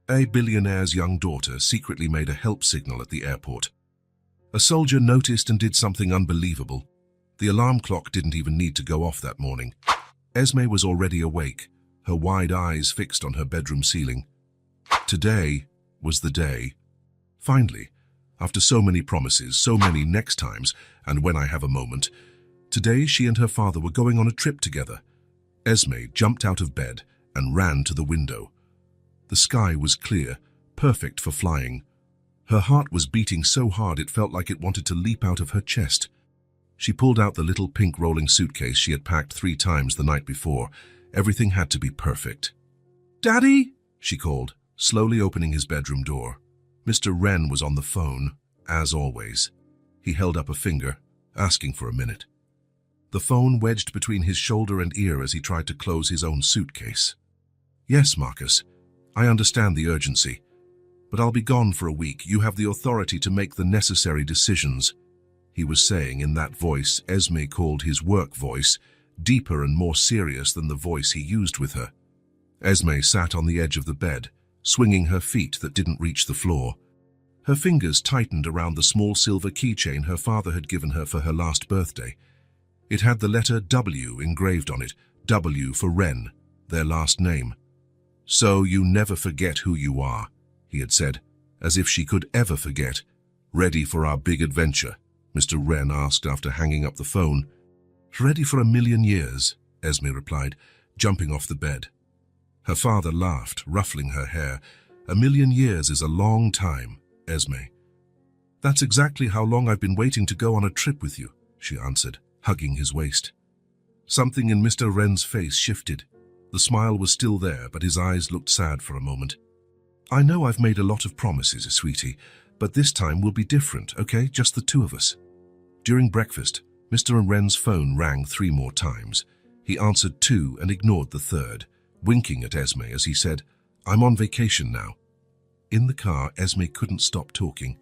A billionaire's young daughter secretly made a help signal at the airport. A soldier noticed and did something unbelievable. The alarm clock didn't even need to go off that morning. Esme was already awake, her wide eyes fixed on her bedroom ceiling. Today was the day. Finally, after so many promises, so many next times, and when I have a moment, today she and her father were going on a trip together. Esme jumped out of bed and ran to the window. The sky was clear, perfect for flying. Her heart was beating so hard it felt like it wanted to leap out of her chest. She pulled out the little pink rolling suitcase she had packed 3 times the night before. Everything had to be perfect. "Daddy!" she called, slowly opening his bedroom door. Mr. Wren was on the phone, as always. He held up a finger, asking for a minute. The phone wedged between his shoulder and ear as he tried to close his own suitcase. "Yes, Marcus, I understand the urgency, but I'll be gone for a week. You have the authority to make the necessary decisions," he was saying in that voice Esme called his work voice, deeper and more serious than the voice he used with her. Esme sat on the edge of the bed, swinging her feet that didn't reach the floor. Her fingers tightened around the small silver keychain her father had given her for her last birthday. It had the letter W engraved on it, W for Wren, their last name. "So you never forget who you are," he had said, as if she could ever forget. "Ready for our big adventure?" Mr. Wren asked after hanging up the phone. "Ready for 1,000,000 years," Esme replied, jumping off the bed. Her father laughed, ruffling her hair. "1,000,000 years is a long time, Esme." "That's exactly how long I've been waiting to go on a trip with you," she answered, hugging his waist. Something in Mr. Wren's face shifted. The smile was still there, but his eyes looked sad for a moment. "I know I've made a lot of promises, sweetie, but this time will be different, okay? Just the 2 of us." During breakfast, Mr. Wren's phone rang 3 more times. He answered 2 and ignored the 3rd, winking at Esme as he said, "I'm on vacation now." In the car, Esme couldn't stop talking.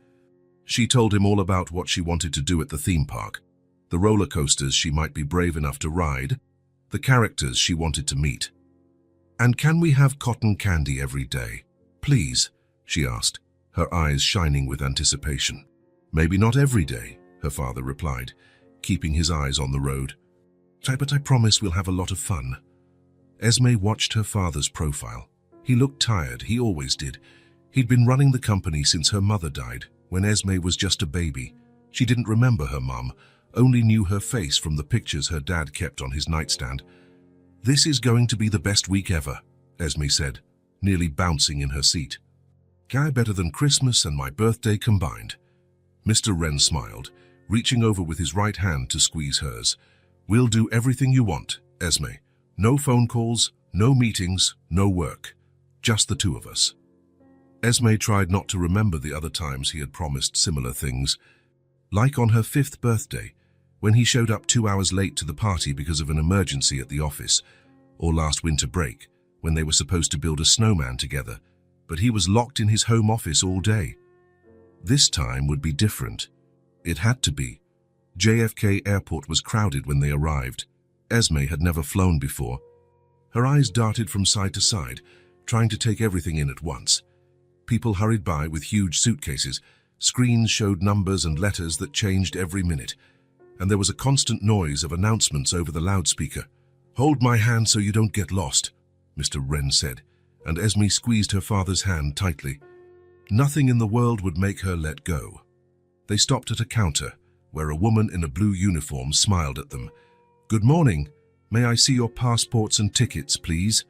She told him all about what she wanted to do at the theme park, the roller coasters she might be brave enough to ride, the characters she wanted to meet. "And can we have cotton candy every day, please?" she asked, her eyes shining with anticipation. "Maybe not every day," her father replied, keeping his eyes on the road. "But I promise we'll have a lot of fun." Esme watched her father's profile. He looked tired, he always did. He'd been running the company since her mother died, when Esme was just a baby. She didn't remember her mum, only knew her face from the pictures her dad kept on his nightstand. "This is going to be the best week ever," Esme said, nearly bouncing in her seat. "Better than Christmas and my birthday combined." Mr. Wren smiled, reaching over with his right hand to squeeze hers. "We'll do everything you want, Esme. No phone calls, no meetings, no work. Just the 2 of us." Esme tried not to remember the other times he had promised similar things. Like on her 5th birthday, when he showed up 2 hours late to the party because of an emergency at the office, or last winter break, when they were supposed to build a snowman together, but he was locked in his home office all day. This time would be different. It had to be. JFK Airport was crowded when they arrived. Esme had never flown before. Her eyes darted from side to side, trying to take everything in at once. People hurried by with huge suitcases. Screens showed numbers and letters that changed every minute. And there was a constant noise of announcements over the loudspeaker. "Hold my hand so you don't get lost," Mr. Wren said, and Esme squeezed her father's hand tightly. Nothing in the world would make her let go. They stopped at a counter, where a woman in a blue uniform smiled at them. "Good morning. May I see your passports and tickets, please?"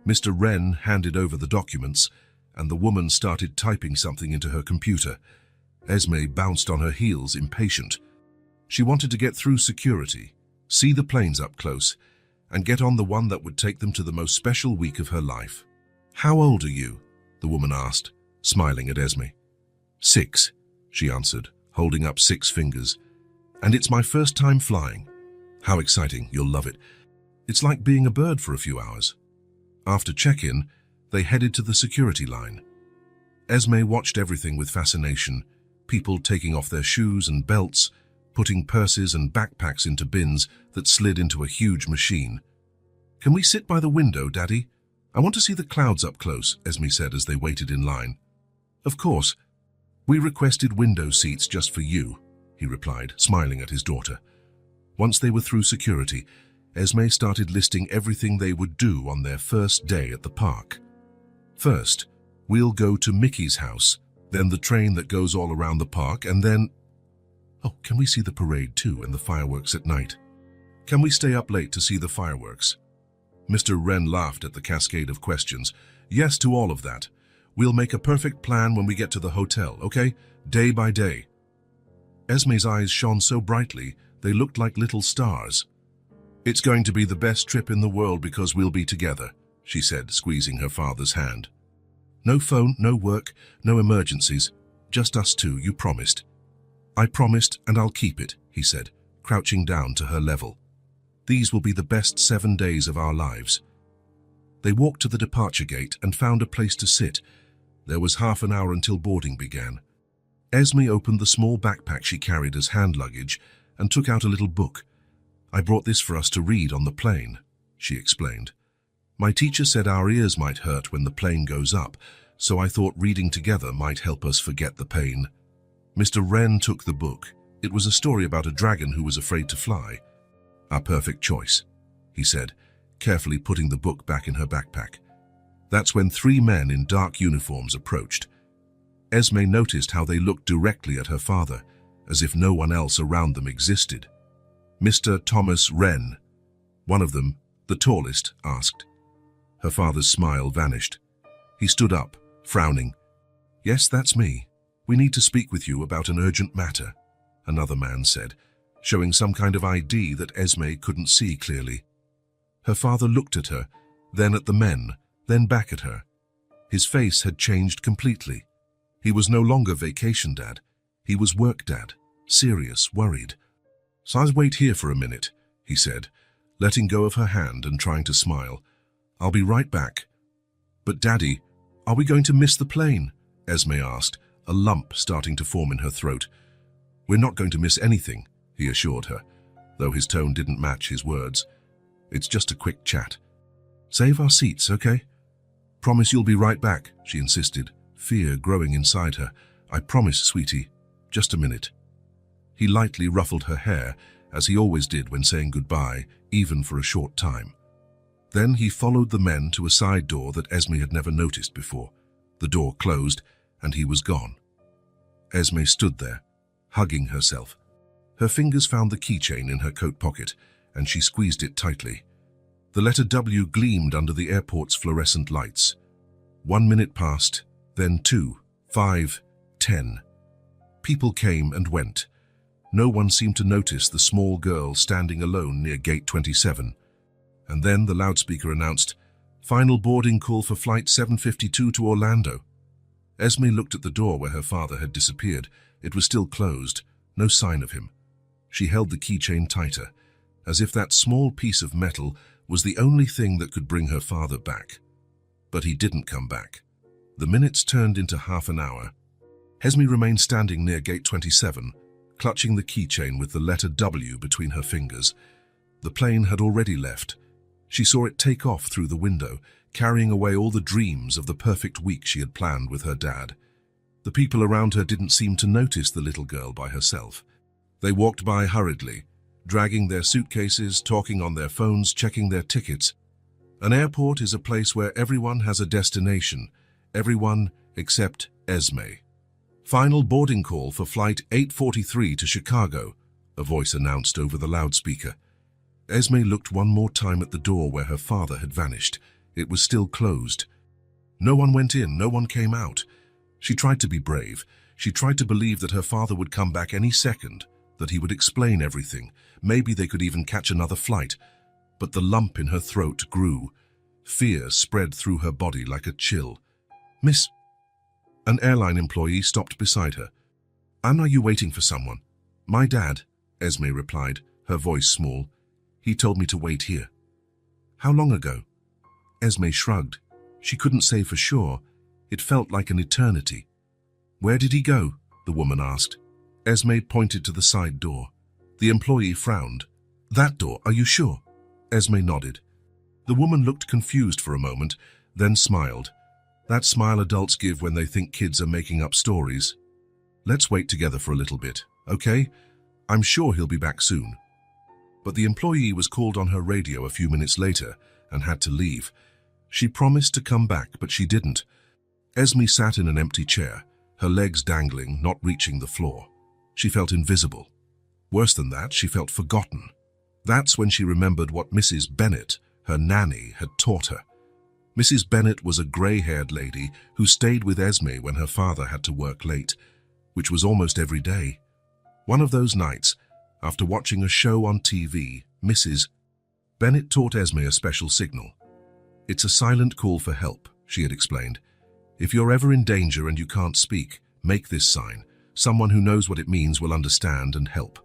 Mr. Wren handed over the documents, and the woman started typing something into her computer. Esme bounced on her heels, impatient. She wanted to get through security, see the planes up close, and get on the one that would take them to the most special week of her life. "How old are you?" the woman asked, smiling at Esme. 6, she answered, holding up 6 fingers. "And it's my first time flying." "How exciting, you'll love it. It's like being a bird for a few hours." After check-in, they headed to the security line. Esme watched everything with fascination, people taking off their shoes and belts, putting purses and backpacks into bins that slid into a huge machine. "Can we sit by the window, Daddy?" I want to see the clouds up close, Esme said as they waited in line. Of course. We requested window seats just for you, he replied, smiling at his daughter. Once they were through security, Esme started listing everything they would do on their first day at the park. First, we'll go to Mickey's house, then the train that goes all around the park, and then... Oh, can we see the parade too and the fireworks at night? Can we stay up late to see the fireworks? Mr. Wren laughed at the cascade of questions. Yes to all of that. We'll make a perfect plan when we get to the hotel, okay? Day by day. Esme's eyes shone so brightly, they looked like little stars. It's going to be the best trip in the world because we'll be together, she said, squeezing her father's hand. No phone, no work, no emergencies. Just us two, you promised. I promised, and I'll keep it, he said, crouching down to her level. These will be the best 7 days of our lives. They walked to the departure gate and found a place to sit. There was half an hour until boarding began. Esme opened the small backpack she carried as hand luggage and took out a little book. I brought this for us to read on the plane, she explained. My teacher said our ears might hurt when the plane goes up, so I thought reading together might help us forget the pain. Mr. Wren took the book. It was a story about a dragon who was afraid to fly. Our perfect choice, he said, carefully putting the book back in her backpack. That's when 3 men in dark uniforms approached. Esme noticed how they looked directly at her father, as if no one else around them existed. Mr. Thomas Wren, one of them, the tallest, asked. Her father's smile vanished. He stood up, frowning. Yes, that's me. We need to speak with you about an urgent matter, another man said, showing some kind of ID that Esme couldn't see clearly. Her father looked at her, then at the men, then back at her. His face had changed completely. He was no longer vacation dad. He was work dad, serious, worried. So I'll wait here for a minute, he said, letting go of her hand and trying to smile. I'll be right back. But Daddy, are we going to miss the plane? Esme asked, a lump starting to form in her throat. We're not going to miss anything, he assured her, though his tone didn't match his words. It's just a quick chat. Save our seats, okay? Promise you'll be right back, she insisted, fear growing inside her. I promise, sweetie. Just a minute. He lightly ruffled her hair, as he always did when saying goodbye, even for a short time. Then he followed the men to a side door that Esme had never noticed before. The door closed, and he was gone. Esme stood there, hugging herself. Her fingers found the keychain in her coat pocket, and she squeezed it tightly. The letter W gleamed under the airport's fluorescent lights. 1 minute passed, then 2, 5, 10. People came and went. No one seemed to notice the small girl standing alone near gate 27. And then the loudspeaker announced, "Final boarding call for flight 752 to Orlando." Esme looked at the door where her father had disappeared. It was still closed, no sign of him. She held the keychain tighter, as if that small piece of metal was the only thing that could bring her father back. But he didn't come back. The minutes turned into half an hour. Esme remained standing near gate 27, clutching the keychain with the letter W between her fingers. The plane had already left. She saw it take off through the window, carrying away all the dreams of the perfect week she had planned with her dad. The people around her didn't seem to notice the little girl by herself. They walked by hurriedly, dragging their suitcases, talking on their phones, checking their tickets. An airport is a place where everyone has a destination, everyone except Esme. "Final boarding call for flight 843 to Chicago," a voice announced over the loudspeaker. Esme looked one more time at the door where her father had vanished. It was still closed. No one went in, no one came out. She tried to be brave. She tried to believe that her father would come back any second, that he would explain everything. Maybe they could even catch another flight. But the lump in her throat grew. Fear spread through her body like a chill. "Miss..." An airline employee stopped beside her. "Are you waiting for someone?" "My dad," Esme replied, her voice small. "He told me to wait here." "How long ago?" Esme shrugged. She couldn't say for sure. It felt like an eternity. "Where did he go?" the woman asked. Esme pointed to the side door. The employee frowned. "That door, are you sure?" Esme nodded. The woman looked confused for a moment, then smiled. That smile adults give when they think kids are making up stories. "Let's wait together for a little bit, okay? I'm sure he'll be back soon." But the employee was called on her radio a few minutes later and had to leave. She promised to come back, but she didn't. Esme sat in an empty chair, her legs dangling, not reaching the floor. She felt invisible. Worse than that, she felt forgotten. That's when she remembered what Mrs. Bennet, her nanny, had taught her. Mrs. Bennet was a grey-haired lady who stayed with Esme when her father had to work late, which was almost every day. One of those nights, after watching a show on TV, Mrs. Bennet taught Esme a special signal. "It's a silent call for help," she had explained. "If you're ever in danger and you can't speak, make this sign. Someone who knows what it means will understand and help."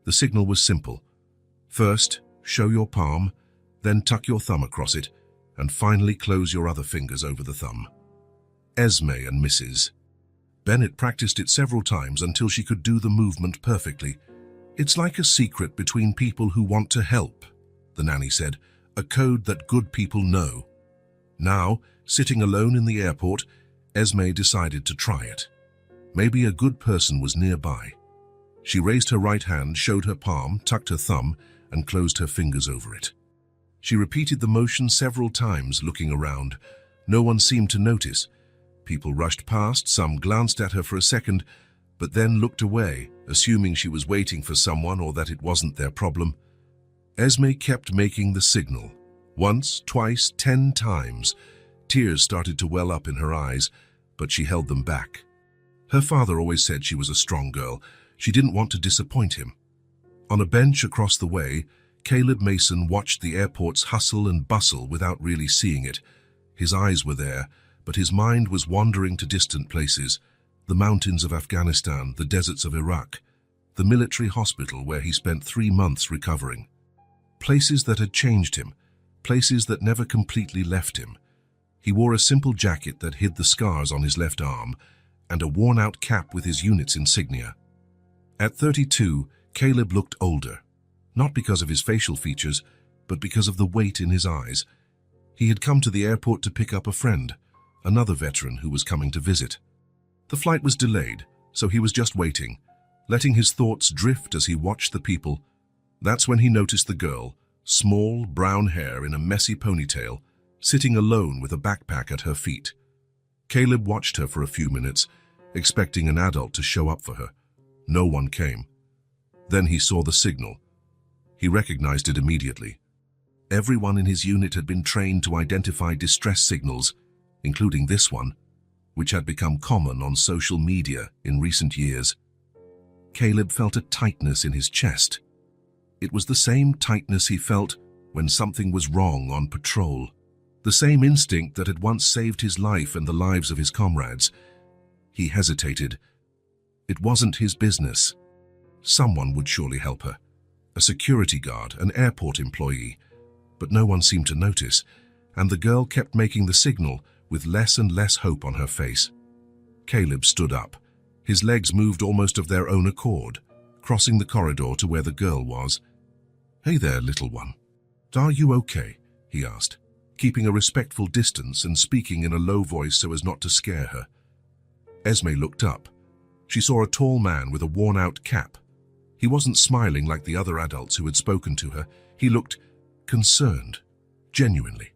The signal was simple. First, show your palm, then tuck your thumb across it, and finally close your other fingers over the thumb. Esme and Mrs. Bennet practiced it several times until she could do the movement perfectly. "It's like a secret between people who want to help," the nanny said, "a code that good people know." Now, sitting alone in the airport, Esme decided to try it. Maybe a good person was nearby. She raised her right hand, showed her palm, tucked her thumb, and closed her fingers over it. She repeated the motion several times, looking around. No one seemed to notice. People rushed past, some glanced at her for a second, but then looked away, assuming she was waiting for someone or that it wasn't their problem. Esme kept making the signal. Once, twice, 10 times. Tears started to well up in her eyes, but she held them back. Her father always said she was a strong girl. She didn't want to disappoint him. On a bench across the way, Caleb Mason watched the airport's hustle and bustle without really seeing it. His eyes were there, but his mind was wandering to distant places. The mountains of Afghanistan, the deserts of Iraq, the military hospital where he spent 3 months recovering. Places that had changed him, places that never completely left him. He wore a simple jacket that hid the scars on his left arm and a worn-out cap with his unit's insignia. At 32, Caleb looked older, not because of his facial features, but because of the weight in his eyes. He had come to the airport to pick up a friend, another veteran who was coming to visit. The flight was delayed, so he was just waiting, letting his thoughts drift as he watched the people. That's when he noticed the girl, small, brown hair in a messy ponytail, sitting alone with a backpack at her feet. Caleb watched her for a few minutes, expecting an adult to show up for her. No one came. Then he saw the signal. He recognized it immediately. Everyone in his unit had been trained to identify distress signals, including this one, which had become common on social media in recent years. Caleb felt a tightness in his chest. It was the same tightness he felt when something was wrong on patrol. The same instinct that had once saved his life and the lives of his comrades. He hesitated. It wasn't his business. Someone would surely help her. A security guard, an airport employee. But no one seemed to notice, and the girl kept making the signal with less and less hope on her face. Caleb stood up. His legs moved almost of their own accord, crossing the corridor to where the girl was. "Hey there, little one. Are you okay?" he asked, keeping a respectful distance and speaking in a low voice so as not to scare her. Esme looked up. She saw a tall man with a worn-out cap. He wasn't smiling like the other adults who had spoken to her. He looked concerned, genuinely.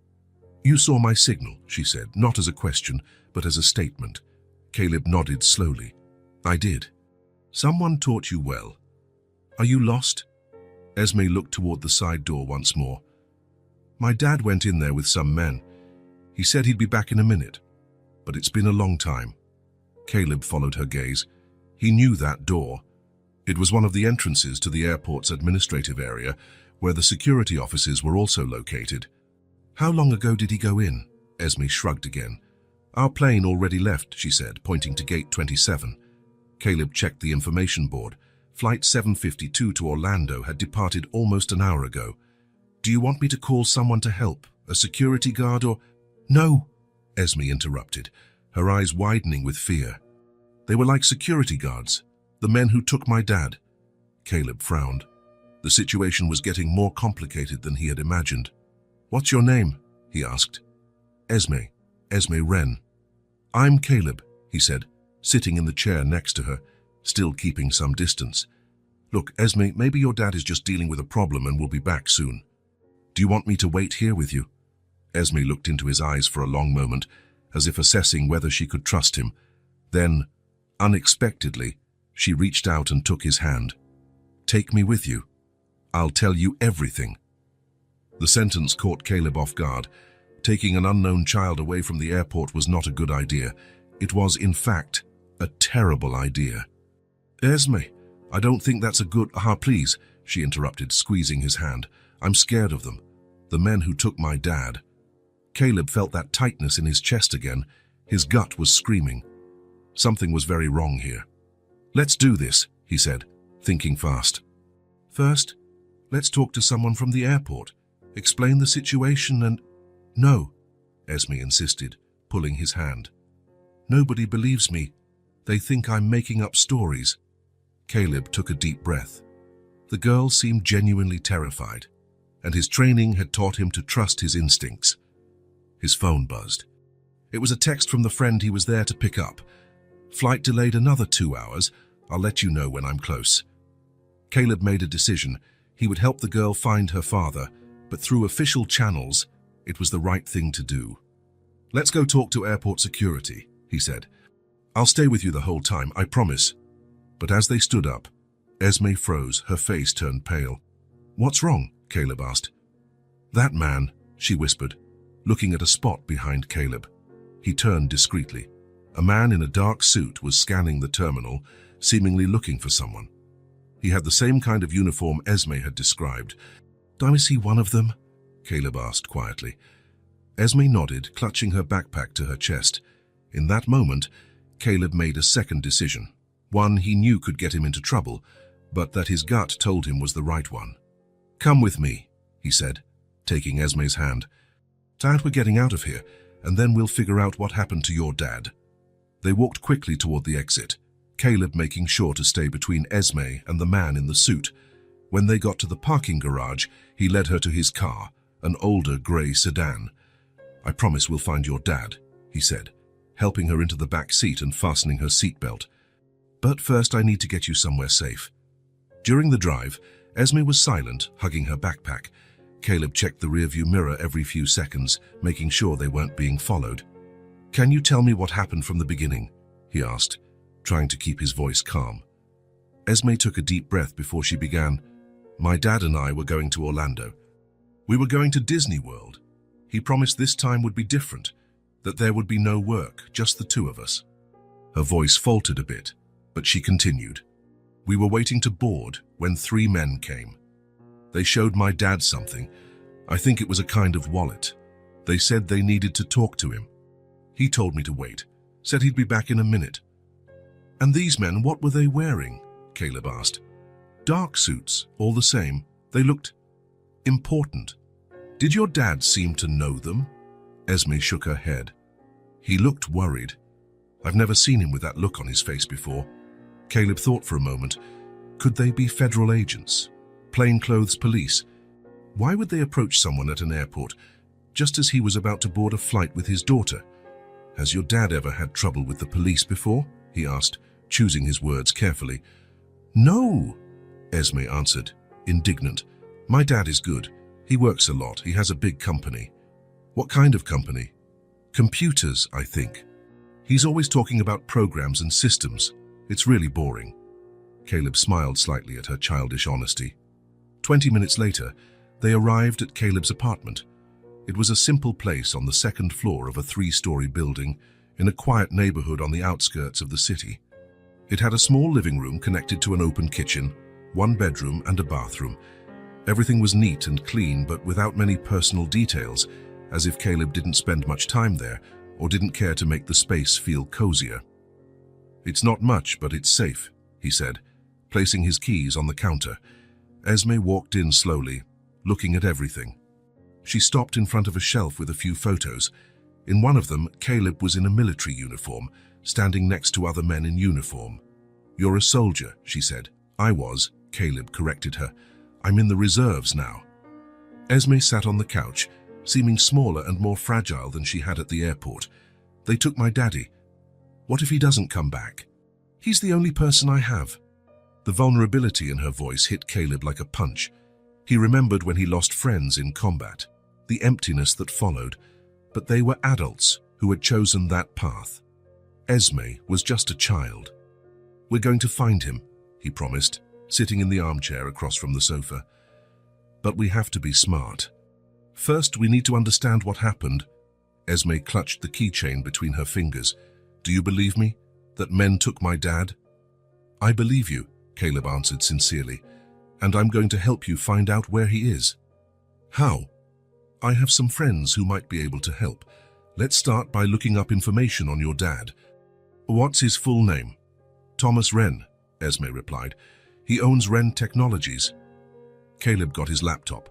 "You saw my signal," she said, not as a question, but as a statement. Caleb nodded slowly. "I did. Someone taught you well. Are you lost?" Esme looked toward the side door once more. "My dad went in there with some men. He said he'd be back in a minute, but it's been a long time." Caleb followed her gaze. He knew that door. It was one of the entrances to the airport's administrative area, where the security offices were also located. "How long ago did he go in?" Esme shrugged again. "Our plane already left," she said, pointing to gate 27. Caleb checked the information board. Flight 752 to Orlando had departed almost an hour ago. "Do you want me to call someone to help? A security guard or—" "No," Esme interrupted, her eyes widening with fear. "They were like security guards, the men who took my dad." Caleb frowned. The situation was getting more complicated than he had imagined. "What's your name?" he asked. Esme. Esme Wren. I'm Caleb, he said, sitting in the chair next to her, still keeping some distance. Look, Esme, maybe your dad is just dealing with a problem and will be back soon. Do you want me to wait here with you? Esme looked into his eyes for a long moment, as if assessing whether she could trust him. Then, unexpectedly, she reached out and took his hand. Take me with you. I'll tell you everything. The sentence caught Caleb off guard. Taking an unknown child away from the airport was not a good idea. It was, in fact, a terrible idea. Esme, I don't think that's a good— please, she interrupted, squeezing his hand. I'm scared of them. The men who took my dad. Caleb felt that tightness in his chest again. His gut was screaming. Something was very wrong here. Let's do this, he said, thinking fast. First, let's talk to someone from the airport. Explain the situation and— No, Esme insisted, pulling his hand. Nobody believes me. They think I'm making up stories. Caleb took a deep breath. The girl seemed genuinely terrified, and his training had taught him to trust his instincts. His phone buzzed. It was a text from the friend he was there to pick up. Flight delayed another 2 hours. I'll let you know when I'm close. Caleb made a decision. He would help the girl find her father, but through official channels, it was the right thing to do. Let's go talk to airport security, he said. I'll stay with you the whole time, I promise. But as they stood up, Esme froze, her face turned pale. What's wrong? Caleb asked. That man, she whispered, looking at a spot behind Caleb. He turned discreetly. A man in a dark suit was scanning the terminal, seemingly looking for someone. He had the same kind of uniform Esme had described. Is he one of them? Caleb asked quietly. Esme nodded, clutching her backpack to her chest. In that moment, Caleb made a second decision. One he knew could get him into trouble, but that his gut told him was the right one. Come with me, he said, taking Esme's hand. Dad, we're getting out of here, and then we'll figure out what happened to your dad. They walked quickly toward the exit, Caleb making sure to stay between Esme and the man in the suit. When they got to the parking garage, he led her to his car, an older grey sedan. I promise we'll find your dad, he said, helping her into the back seat and fastening her seatbelt. But first I need to get you somewhere safe. During the drive, Esme was silent, hugging her backpack. Caleb checked the rearview mirror every few seconds, making sure they weren't being followed. Can you tell me what happened from the beginning? He asked, trying to keep his voice calm. Esme took a deep breath before she began. My dad and I were going to Orlando. We were going to Disney World. He promised this time would be different, that there would be no work, just the two of us. Her voice faltered a bit, but she continued. We were waiting to board when 3 men came. They showed my dad something. I think it was a kind of wallet. They said they needed to talk to him. He told me to wait, said he'd be back in a minute. And these men, what were they wearing? Caleb asked. Dark suits, all the same. They looked important. Did your dad seem to know them? Esme shook her head. He looked worried. I've never seen him with that look on his face before. Caleb thought for a moment. Could they be federal agents? Plainclothes police? Why would they approach someone at an airport, just as he was about to board a flight with his daughter? Has your dad ever had trouble with the police before? He asked, choosing his words carefully. No, Esme answered, indignant. My dad is good. He works a lot. He has a big company. What kind of company? Computers, I think. He's always talking about programs and systems. It's really boring. Caleb smiled slightly at her childish honesty. 20 minutes later, they arrived at Caleb's apartment. It was a simple place on the 2nd floor of a 3-story building in a quiet neighborhood on the outskirts of the city. It had a small living room connected to an open kitchen, 1 bedroom and a bathroom. Everything was neat and clean, but without many personal details, as if Caleb didn't spend much time there or didn't care to make the space feel cozier. It's not much, but it's safe, he said, placing his keys on the counter. Esme walked in slowly, looking at everything. She stopped in front of a shelf with a few photos. In one of them, Caleb was in a military uniform, standing next to other men in uniform. You're a soldier, she said. I was, Caleb corrected her. I'm in the reserves now. Esme sat on the couch, seeming smaller and more fragile than she had at the airport. They took my daddy. What if he doesn't come back? He's the only person I have. The vulnerability in her voice hit Caleb like a punch. He remembered when he lost friends in combat, the emptiness that followed, but they were adults who had chosen that path. Esme was just a child. We're going to find him, he promised, sitting in the armchair across from the sofa. But we have to be smart. First, we need to understand what happened. Esme clutched the keychain between her fingers. Do you believe me? That men took my dad? I believe you, Caleb answered sincerely, and I'm going to help you find out where he is. How? I have some friends who might be able to help. Let's start by looking up information on your dad. What's his full name? Thomas Wren, Esme replied. He owns Wren Technologies. Caleb got his laptop.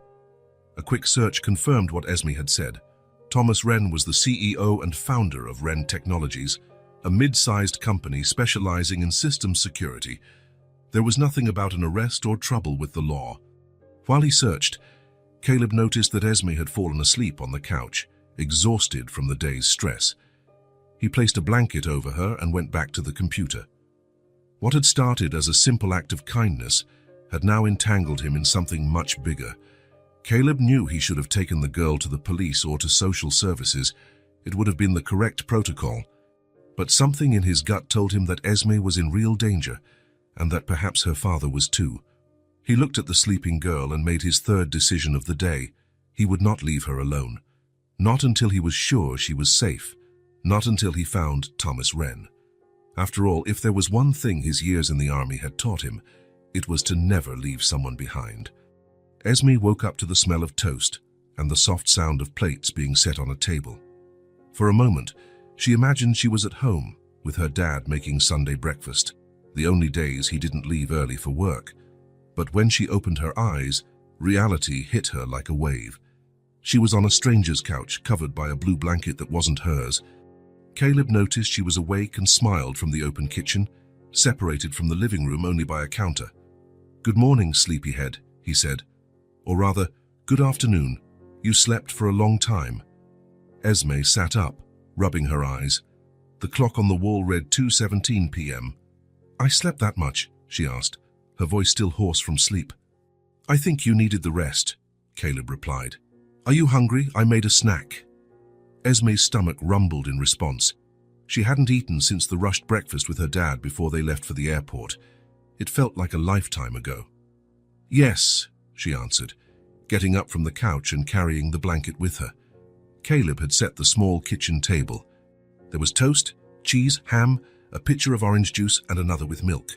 A quick search confirmed what Esme had said. Thomas Wren was the CEO and founder of Wren Technologies, a mid-sized company specializing in systems security. There was nothing about an arrest or trouble with the law. While he searched, Caleb noticed that Esme had fallen asleep on the couch, exhausted from the day's stress. He placed a blanket over her and went back to the computer. What had started as a simple act of kindness had now entangled him in something much bigger. Caleb knew he should have taken the girl to the police or to social services. It would have been the correct protocol. But something in his gut told him that Esme was in real danger, and that perhaps her father was too. He looked at the sleeping girl and made his third decision of the day. He would not leave her alone. Not until he was sure she was safe. Not until he found Thomas Wren. After all, if there was one thing his years in the army had taught him, it was to never leave someone behind. Esme woke up to the smell of toast and the soft sound of plates being set on a table. For a moment, she imagined she was at home, with her dad making Sunday breakfast, the only days he didn't leave early for work. But when she opened her eyes, reality hit her like a wave. She was on a stranger's couch, covered by a blue blanket that wasn't hers. Caleb noticed she was awake and smiled from the open kitchen, separated from the living room only by a counter. "Good morning, sleepyhead," he said. Or rather, "Good afternoon. You slept for a long time." Esme sat up, rubbing her eyes. The clock on the wall read 2:17 p.m. "I slept that much?" she asked, her voice still hoarse from sleep. "I think you needed the rest," Caleb replied. "Are you hungry? I made a snack." Esme's stomach rumbled in response. She hadn't eaten since the rushed breakfast with her dad before they left for the airport. It felt like a lifetime ago. "Yes," she answered, getting up from the couch and carrying the blanket with her. Caleb had set the small kitchen table. There was toast, cheese, ham, a pitcher of orange juice, and another with milk.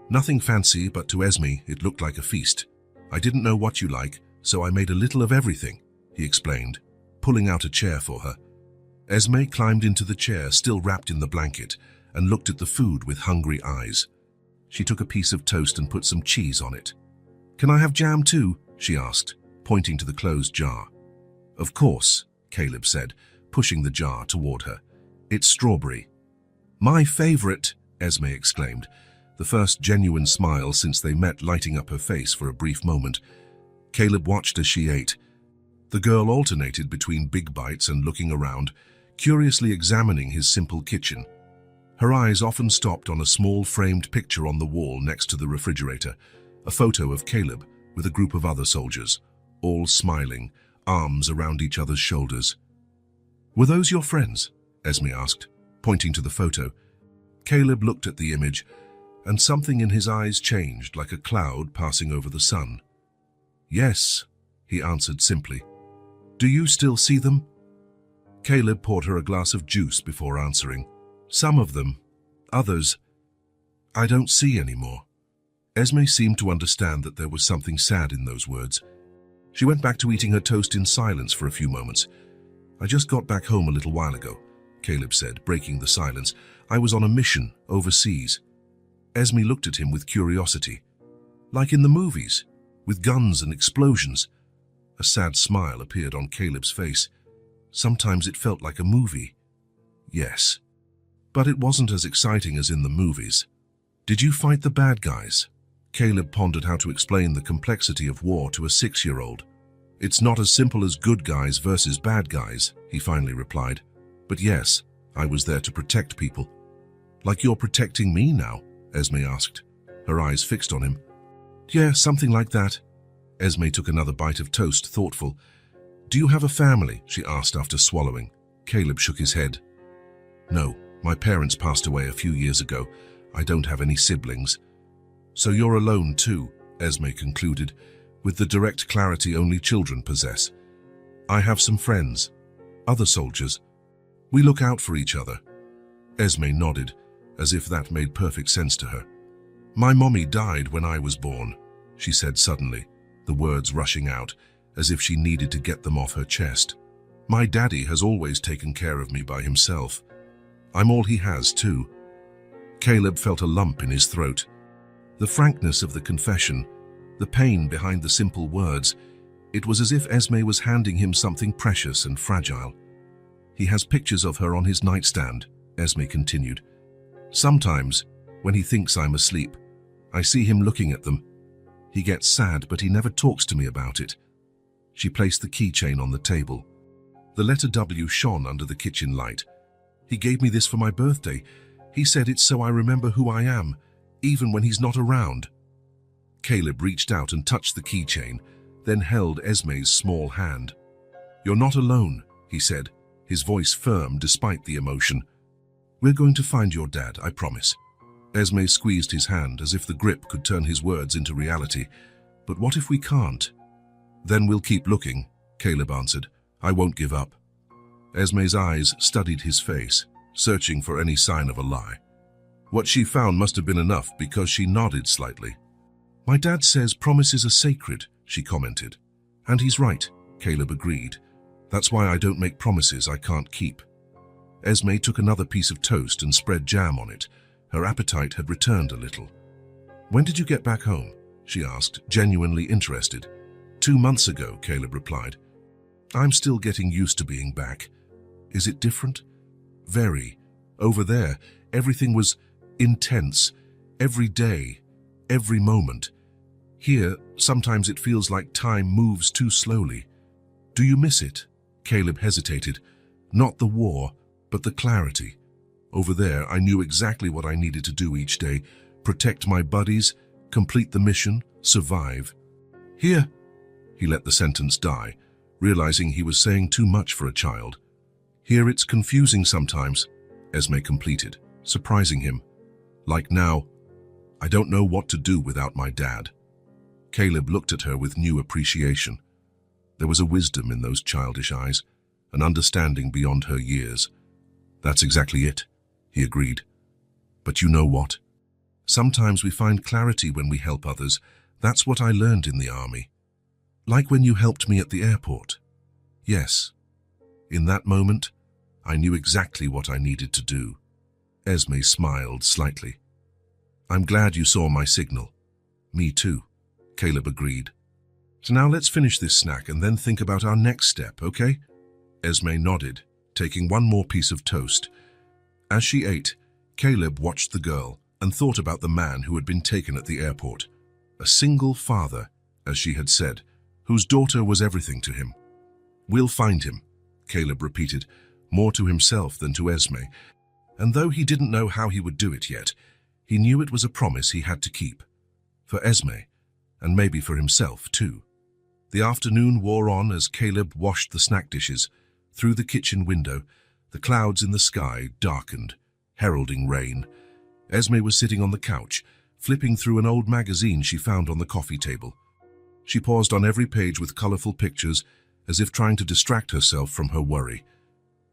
Nothing fancy, but to Esme it looked like a feast. "I didn't know what you like, so I made a little of everything," he explained, pulling out a chair for her. Esme climbed into the chair, still wrapped in the blanket, and looked at the food with hungry eyes. She took a piece of toast and put some cheese on it. "Can I have jam too?" she asked, pointing to the closed jar. "Of course," Caleb said, pushing the jar toward her. "It's strawberry." "My favorite," Esme exclaimed, the first genuine smile since they met lighting up her face for a brief moment. Caleb watched as she ate. The girl alternated between big bites and looking around, curiously examining his simple kitchen. Her eyes often stopped on a small framed picture on the wall next to the refrigerator, a photo of Caleb with a group of other soldiers, all smiling, arms around each other's shoulders. "Were those your friends?" Esme asked, pointing to the photo. Caleb looked at the image, and something in his eyes changed like a cloud passing over the sun. "Yes," he answered simply. "Do you still see them?" Caleb poured her a glass of juice before answering. "Some of them. Others, I don't see anymore." Esme seemed to understand that there was something sad in those words. She went back to eating her toast in silence for a few moments. "I just got back home a little while ago," Caleb said, breaking the silence. "I was on a mission overseas." Esme looked at him with curiosity. "Like in the movies, with guns and explosions?" A sad smile appeared on Caleb's face. "Sometimes it felt like a movie." "Yes. But it wasn't as exciting as in the movies." "Did you fight the bad guys?" Caleb pondered how to explain the complexity of war to a 6-year-old. It's not as simple as good guys versus bad guys, he finally replied. But yes, I was there to protect people. Like you're protecting me now? Esme asked, her eyes fixed on him. Yeah, something like that. Esme took another bite of toast, thoughtful. Do you have a family? She asked after swallowing. Caleb shook his head. No, my parents passed away a few years ago. I don't have any siblings. So you're alone too, Esme concluded, with the direct clarity only children possess. I have some friends, other soldiers. We look out for each other. Esme nodded, as if that made perfect sense to her. My mommy died when I was born, she said suddenly, the words rushing out, as if she needed to get them off her chest. My daddy has always taken care of me by himself. I'm all he has, too. Caleb felt a lump in his throat. The frankness of the confession, the pain behind the simple words, it was as if Esme was handing him something precious and fragile. He has pictures of her on his nightstand, Esme continued. Sometimes, when he thinks I'm asleep, I see him looking at them. He gets sad, but he never talks to me about it. She placed the keychain on the table. The letter W shone under the kitchen light. He gave me this for my birthday. He said it's so I remember who I am, even when he's not around. Caleb reached out and touched the keychain, then held Esme's small hand. You're not alone, he said, his voice firm despite the emotion. We're going to find your dad, I promise. Esme squeezed his hand as if the grip could turn his words into reality. But what if we can't? Then we'll keep looking, Caleb answered. I won't give up. Esme's eyes studied his face, searching for any sign of a lie. What she found must have been enough because she nodded slightly. My dad says promises are sacred, she commented. And he's right, Caleb agreed. That's why I don't make promises I can't keep. Esme took another piece of toast and spread jam on it. Her appetite had returned a little. When did you get back home? She asked, genuinely interested. 2 months ago, Caleb replied. I'm still getting used to being back. Is it different? Very. Over there, everything was intense. Every day, every moment. Here, sometimes it feels like time moves too slowly. Do you miss it? Caleb hesitated. Not the war, but the clarity. Over there, I knew exactly what I needed to do each day. Protect my buddies, complete the mission, survive. Here, he let the sentence die, realizing he was saying too much for a child. Here it's confusing sometimes, Esme completed, surprising him. Like now, I don't know what to do without my dad. Caleb looked at her with new appreciation. There was a wisdom in those childish eyes, an understanding beyond her years. That's exactly it, he agreed. But you know what? Sometimes we find clarity when we help others. That's what I learned in the army. Like when you helped me at the airport. Yes. In that moment, I knew exactly what I needed to do. Esme smiled slightly. I'm glad you saw my signal. Me too, Caleb agreed. So now let's finish this snack and then think about our next step, okay? Esme nodded, taking one more piece of toast. As she ate, Caleb watched the girl and thought about the man who had been taken at the airport. A single father, as she had said, whose daughter was everything to him. We'll find him, Caleb repeated, more to himself than to Esme. And though he didn't know how he would do it yet, he knew it was a promise he had to keep. For Esme, and maybe for himself too. The afternoon wore on as Caleb washed the snack dishes. Through the kitchen window, the clouds in the sky darkened, heralding rain. Esme was sitting on the couch, flipping through an old magazine she found on the coffee table. She paused on every page with colorful pictures, as if trying to distract herself from her worry.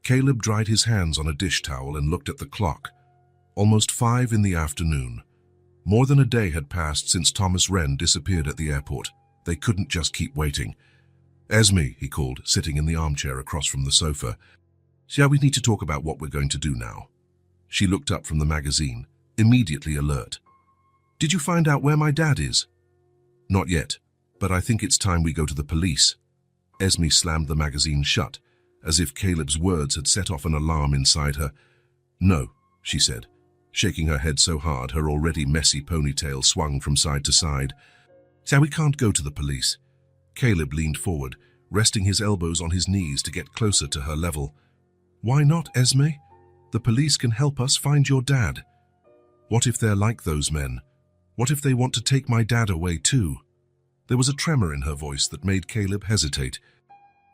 Caleb dried his hands on a dish towel and looked at the clock. Almost 5 in the afternoon. More than a day had passed since Thomas Wren disappeared at the airport. They couldn't just keep waiting. Esme, he called, sitting in the armchair across from the sofa. Shall we need to talk about what we're going to do now? She looked up from the magazine, immediately alert. Did you find out where my dad is? Not yet, but I think it's time we go to the police. Esme slammed the magazine shut, as if Caleb's words had set off an alarm inside her. No, she said, shaking her head so hard her already messy ponytail swung from side to side. So we can't go to the police. Caleb leaned forward, resting his elbows on his knees to get closer to her level. "Why not, Esme? The police can help us find your dad. What if they're like those men? What if they want to take my dad away too?" There was a tremor in her voice that made Caleb hesitate.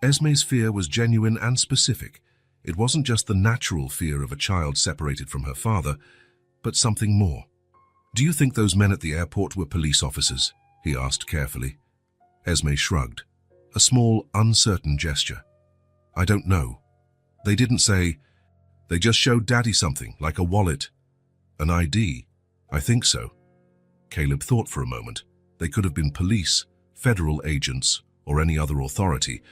Esme's fear was genuine and specific. It wasn't just the natural fear of a child separated from her father, but something more. "Do you think those men at the airport were police officers?" he asked carefully. Esme shrugged, a small, uncertain gesture. "I don't know. They didn't say. They just showed Daddy something, like a wallet. An ID. I think so." Caleb thought for a moment. They could have been police, federal agents, or any other authority.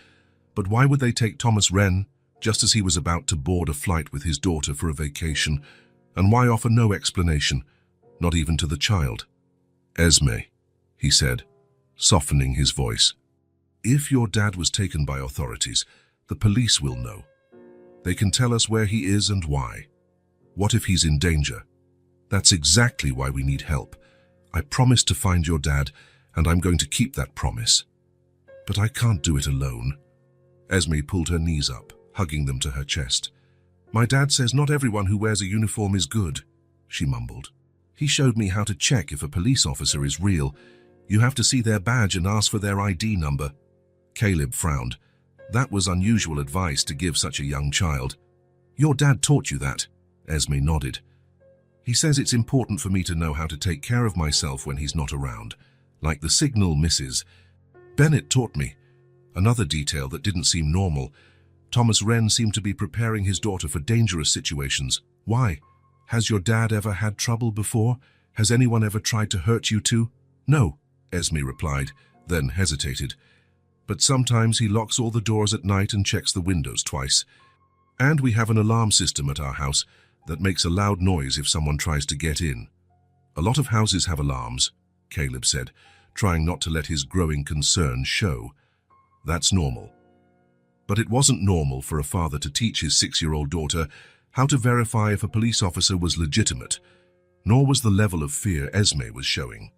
But why would they take Thomas Wren just as he was about to board a flight with his daughter for a vacation? And why offer no explanation, not even to the child? "Esme," he said, softening his voice. "If your dad was taken by authorities, the police will know. They can tell us where he is and why. What if he's in danger? That's exactly why we need help. I promised to find your dad, and I'm going to keep that promise. But I can't do it alone." Esme pulled her knees up, hugging them to her chest. "My dad says not everyone who wears a uniform is good," she mumbled. "He showed me how to check if a police officer is real. You have to see their badge and ask for their ID number." Caleb frowned. That was unusual advice to give such a young child. "Your dad taught you that?" Esme nodded. "He says it's important for me to know how to take care of myself when he's not around, like the signal misses. Bennett taught me." Another detail that didn't seem normal. Thomas Wren seemed to be preparing his daughter for dangerous situations. "Why? Has your dad ever had trouble before? Has anyone ever tried to hurt you too?" "No," Esme replied, then hesitated. "But sometimes he locks all the doors at night and checks the windows twice. And we have an alarm system at our house that makes a loud noise if someone tries to get in." "A lot of houses have alarms," Caleb said, trying not to let his growing concern show. "That's normal." But it wasn't normal for a father to teach his 6-year-old daughter how to verify if a police officer was legitimate, nor was the level of fear Esme was showing.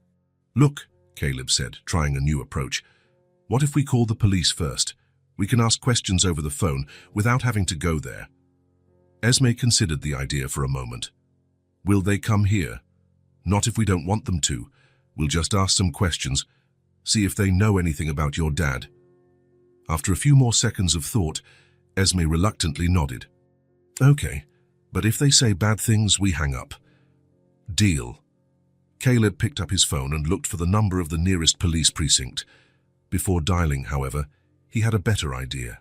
"Look," Caleb said, trying a new approach. "What if we call the police first? We can ask questions over the phone without having to go there." Esme considered the idea for a moment. "Will they come here?" "Not if we don't want them to. We'll just ask some questions, see if they know anything about your dad." After a few more seconds of thought, Esme reluctantly nodded. "Okay, but if they say bad things, we hang up." "Deal." Caleb picked up his phone and looked for the number of the nearest police precinct. Before dialing, however, he had a better idea.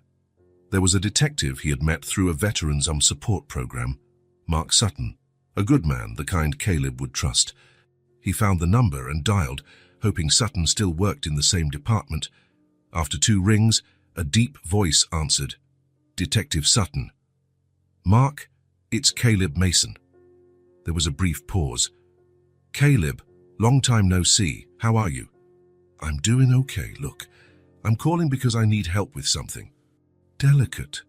There was a detective he had met through a veterans support program, Mark Sutton, a good man, the kind Caleb would trust. He found the number and dialed, hoping Sutton still worked in the same department. After 2 rings, a deep voice answered. "Detective Sutton." "Mark, it's Caleb Mason." There was a brief pause. "Caleb, long time no see. How are you?" "I'm doing okay, look. I'm calling because I need help with something." "Delicate."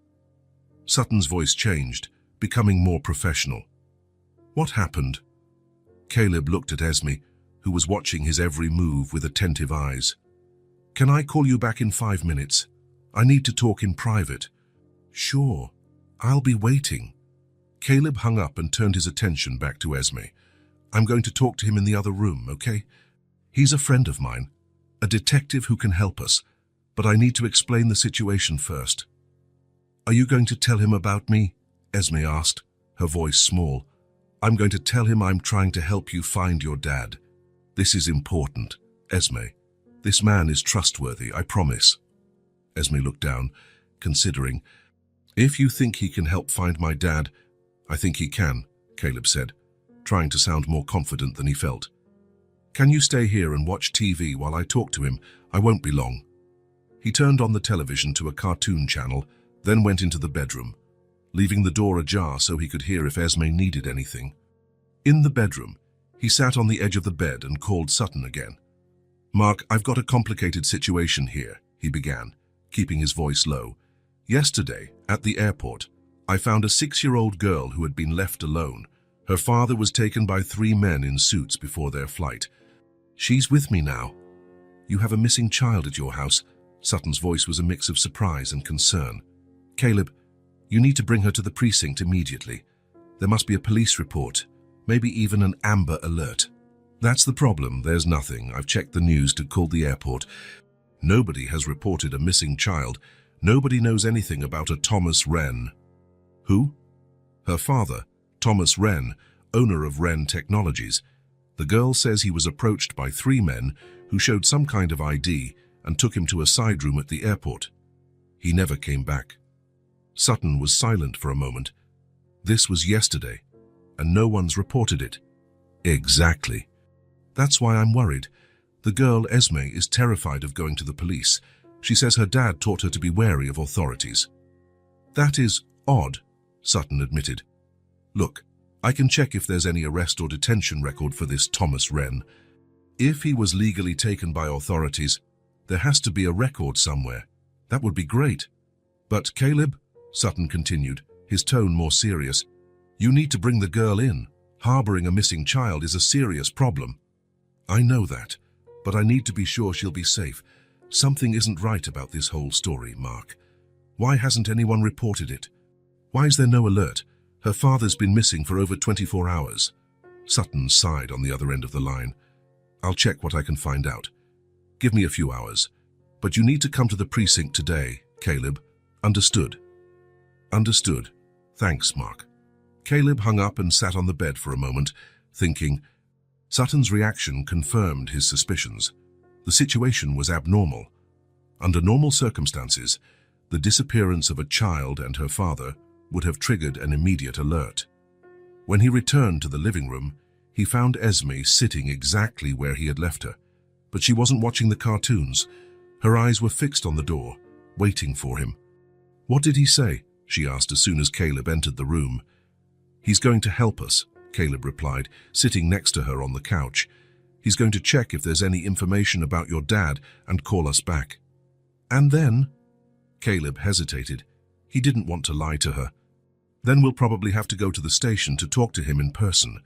Sutton's voice changed, becoming more professional. "What happened?" Caleb looked at Esme, who was watching his every move with attentive eyes. "Can I call you back in 5 minutes? I need to talk in private." "Sure. I'll be waiting." Caleb hung up and turned his attention back to Esme. "I'm going to talk to him in the other room, okay? He's a friend of mine, a detective who can help us, but I need to explain the situation first." "Are you going to tell him about me?" Esme asked, her voice small. "I'm going to tell him I'm trying to help you find your dad. This is important, Esme. This man is trustworthy, I promise." Esme looked down, considering. "If you think he can help find my dad, I think he can," Caleb said, trying to sound more confident than he felt. "Can you stay here and watch TV while I talk to him? I won't be long." He turned on the television to a cartoon channel, then went into the bedroom, leaving the door ajar so he could hear if Esme needed anything. In the bedroom, he sat on the edge of the bed and called Sutton again. "Mark, I've got a complicated situation here," he began, keeping his voice low. "Yesterday, at the airport, I found a 6-year-old girl who had been left alone. Her father was taken by 3 men in suits before their flight. She's with me now. You have a missing child at your house. Sutton's voice was a mix of surprise and concern. "Caleb, you need to bring her to the precinct immediately. There must be a police report, maybe even an Amber Alert." "That's the problem. There's nothing. I've checked the news to call the airport. Nobody has reported a missing child. Nobody knows anything about a Thomas Wren." "Who?" "Her father, Thomas Wren, owner of Wren Technologies. The girl says he was approached by 3 men who showed some kind of ID and took him to a side room at the airport. He never came back." Sutton was silent for a moment. "This was yesterday, and no one's reported it." "Exactly. That's why I'm worried. The girl, Esme, is terrified of going to the police. She says her dad taught her to be wary of authorities." "That is odd," Sutton admitted. "Look, I can check if there's any arrest or detention record for this Thomas Wren. If he was legally taken by authorities, there has to be a record somewhere. That would be great. But Caleb," Sutton continued, his tone more serious, "you need to bring the girl in. Harboring a missing child is a serious problem." "I know that, but I need to be sure she'll be safe. Something isn't right about this whole story, Mark. Why hasn't anyone reported it? Why is there no alert? Her father's been missing for over 24 hours. Sutton sighed on the other end of the line. "I'll check what I can find out. Give me a few hours. But you need to come to the precinct today, Caleb. Understood?" "Understood. Thanks, Mark." Caleb hung up and sat on the bed for a moment, thinking. Sutton's reaction confirmed his suspicions. The situation was abnormal. Under normal circumstances, the disappearance of a child and her father would have triggered an immediate alert. When he returned to the living room, he found Esme sitting exactly where he had left her, but she wasn't watching the cartoons. Her eyes were fixed on the door, waiting for him. "What did he say?" she asked as soon as Caleb entered the room. "He's going to help us," Caleb replied, sitting next to her on the couch. "He's going to check if there's any information about your dad and call us back." "And then?" Caleb hesitated. He didn't want to lie to her. "Then we'll probably have to go to the station to talk to him in person."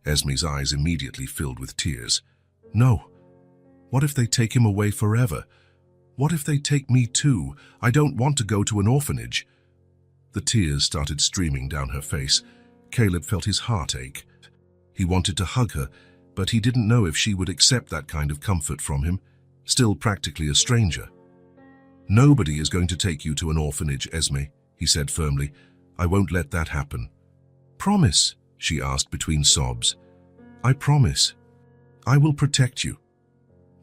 Esme's eyes immediately filled with tears. "No. What if they take him away forever? What if they take me too? I don't want to go to an orphanage." The tears started streaming down her face. Caleb felt his heart ache. He wanted to hug her, but he didn't know if she would accept that kind of comfort from him, still practically a stranger. "Nobody is going to take you to an orphanage, Esme," he said firmly. "I won't let that happen." "Promise?" she asked between sobs. "I promise. I will protect you."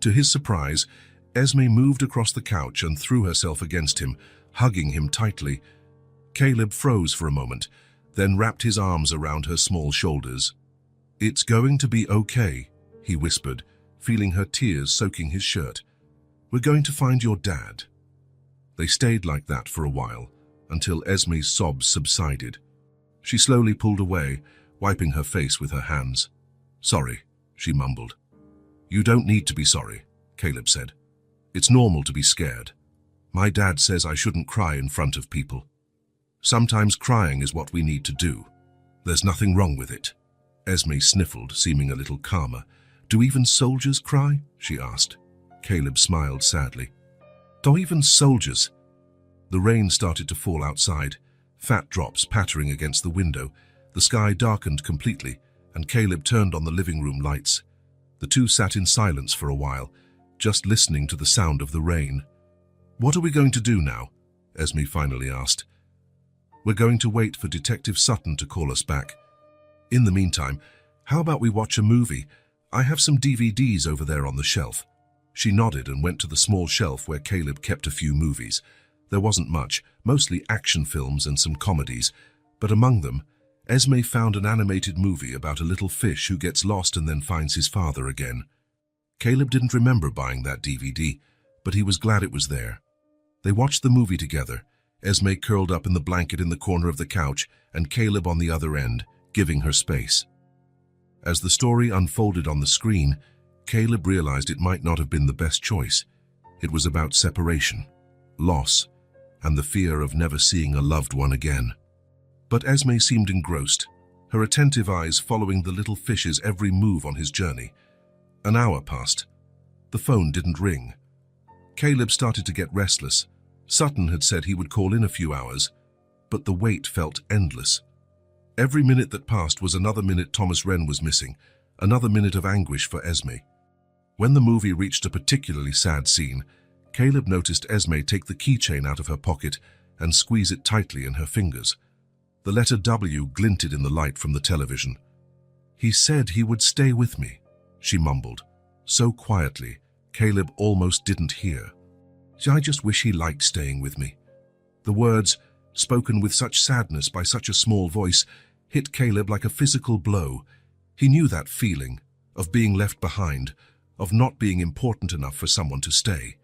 To his surprise, Esme moved across the couch and threw herself against him, hugging him tightly. Caleb froze for a moment, then wrapped his arms around her small shoulders. "It's going to be okay," he whispered, feeling her tears soaking his shirt. "We're going to find your dad." They stayed like that for a while, until Esme's sobs subsided. She slowly pulled away, wiping her face with her hands. "Sorry," she mumbled. "You don't need to be sorry," Caleb said. "It's normal to be scared. My dad says I shouldn't cry in front of people. Sometimes crying is what we need to do. There's nothing wrong with it." Esme sniffled, seeming a little calmer. "Do even soldiers cry?" she asked. Caleb smiled sadly. "Do even soldiers?" The rain started to fall outside, fat drops pattering against the window. The sky darkened completely, and Caleb turned on the living room lights. The two sat in silence for a while, just listening to the sound of the rain. "What are we going to do now?" Esme finally asked. "We're going to wait for Detective Sutton to call us back. In the meantime, how about we watch a movie? I have some DVDs over there on the shelf." She nodded and went to the small shelf where Caleb kept a few movies. There wasn't much, mostly action films and some comedies, but among them, Esme found an animated movie about a little fish who gets lost and then finds his father again. Caleb didn't remember buying that DVD, but he was glad it was there. They watched the movie together, Esme curled up in the blanket in the corner of the couch and Caleb on the other end, giving her space. As the story unfolded on the screen, Caleb realized it might not have been the best choice. It was about separation, loss, and the fear of never seeing a loved one again. But Esme seemed engrossed, her attentive eyes following the little fish's every move on his journey. An hour passed. The phone didn't ring. Caleb started to get restless. Sutton had said he would call in a few hours, but the wait felt endless. Every minute that passed was another minute Thomas Wren was missing, another minute of anguish for Esme. When the movie reached a particularly sad scene, Caleb noticed Esme take the keychain out of her pocket and squeeze it tightly in her fingers. The letter W glinted in the light from the television. "He said he would stay with me," she mumbled, so quietly Caleb almost didn't hear. "I just wish he liked staying with me." The words, spoken with such sadness by such a small voice, hit Caleb like a physical blow. He knew that feeling of being left behind, of not being important enough for someone to stay.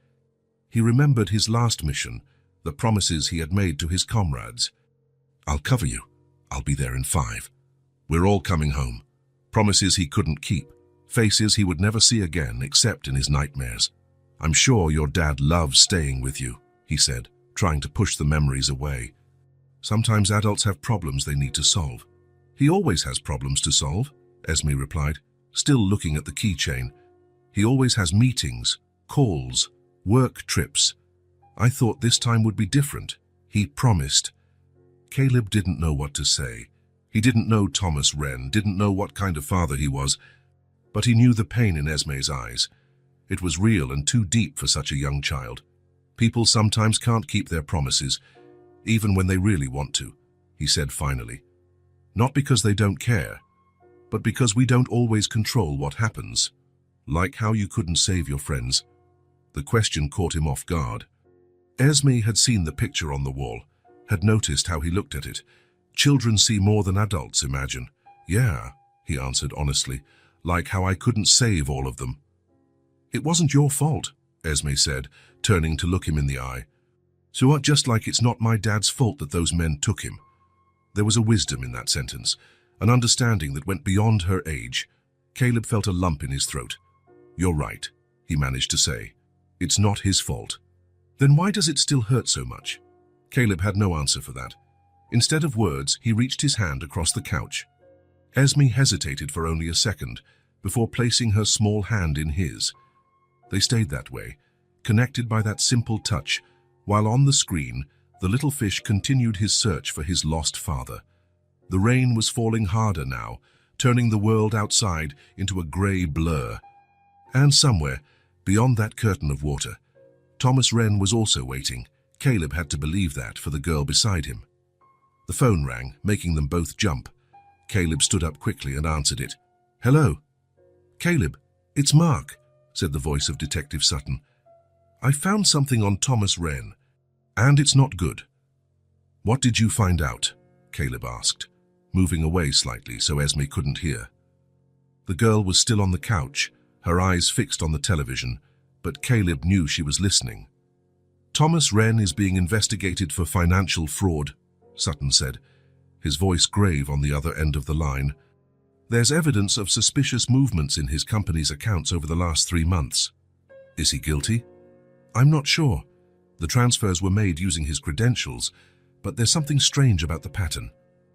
He remembered his last mission, the promises he had made to his comrades. "I'll cover you. I'll be there in 5. We're all coming home." Promises he couldn't keep, faces he would never see again except in his nightmares. "I'm sure your dad loves staying with you," he said, trying to push the memories away. "Sometimes adults have problems they need to solve." "He always has problems to solve," Esme replied, still looking at the keychain. "He always has meetings, calls, work trips. I thought this time would be different. He promised." Caleb didn't know what to say. He didn't know Thomas Wren, didn't know what kind of father he was, but he knew the pain in Esme's eyes. It was real and too deep for such a young child. People sometimes can't keep their promises, even when they really want to, he said finally. Not because they don't care, but because we don't always control what happens. Like how you couldn't save your friends. The question caught him off guard. Esme had seen the picture on the wall, had noticed how he looked at it. Children see more than adults imagine. "Yeah," he answered honestly, "like how I couldn't save all of them." "It wasn't your fault," Esme said, turning to look him in the eye. "So just like it's not my dad's fault that those men took him." There was a wisdom in that sentence, an understanding that went beyond her age. Caleb felt a lump in his throat. "You're right," he managed to say. "It's not his fault." "Then why does it still hurt so much?" Caleb had no answer for that. Instead of words, he reached his hand across the couch. Esme hesitated for only a second before placing her small hand in his. They stayed that way, connected by that simple touch, while on the screen, the little fish continued his search for his lost father. The rain was falling harder now, turning the world outside into a grey blur. And somewhere, beyond that curtain of water, Thomas Wren was also waiting. Caleb had to believe that for the girl beside him. The phone rang, making them both jump. Caleb stood up quickly and answered it. "Hello?" "Caleb, it's Mark," said the voice of Detective Sutton. "I found something on Thomas Wren, and it's not good." "What did you find out?" Caleb asked, moving away slightly so Esme couldn't hear. The girl was still on the couch, her eyes fixed on the television, but Caleb knew she was listening. "Thomas Wren is being investigated for financial fraud," Sutton said, his voice grave on the other end of the line. "There's evidence of suspicious movements in his company's accounts over the last 3 months. Is he guilty?" "I'm not sure. The transfers were made using his credentials, but there's something strange about the pattern.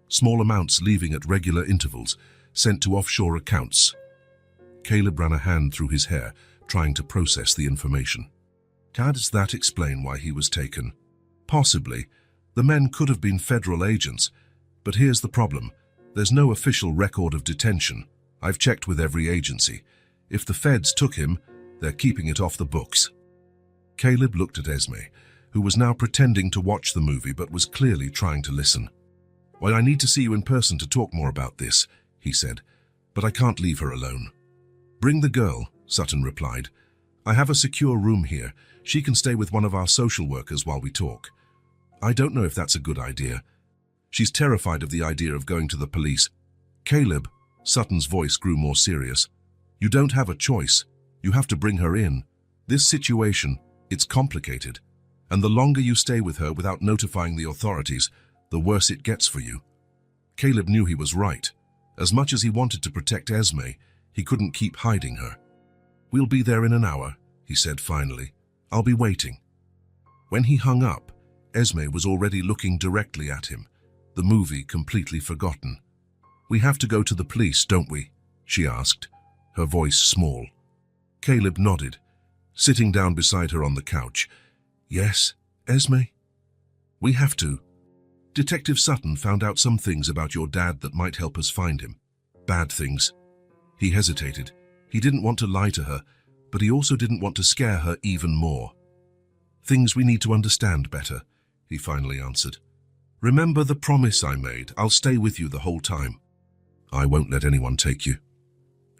Small amounts leaving at regular intervals, sent to offshore accounts." Caleb ran a hand through his hair, trying to process the information. Does that explain why he was taken? Possibly. The men could have been federal agents, but here's the problem. There's no official record of detention. I've checked with every agency. If the feds took him, they're keeping it off the books. Caleb looked at Esme, who was now pretending to watch the movie but was clearly trying to listen. "Well, I need to see you in person to talk more about this," he said, "but I can't leave her alone." "Bring the girl," Sutton replied. "I have a secure room here. She can stay with one of our social workers while we talk." "I don't know if that's a good idea. She's terrified of the idea of going to the police." "Caleb," Sutton's voice grew more serious, "you don't have a choice. You have to bring her in. This situation, it's complicated. And the longer you stay with her without notifying the authorities, the worse it gets for you." Caleb knew he was right. As much as he wanted to protect Esme, he couldn't keep hiding her. "We'll be there in an hour," he said finally. "I'll be waiting." When he hung up, Esme was already looking directly at him, the movie completely forgotten. "We have to go to the police, don't we?" she asked, her voice small. Caleb nodded. sitting down beside her on the couch. "Yes, Esme? We have to. Detective Sutton found out some things about your dad that might help us find him. Bad things." He hesitated. He didn't want to lie to her, but he also didn't want to scare her even more. "Things we need to understand better," he finally answered. "Remember the promise I made? I'll stay with you the whole time." "I won't let anyone take you."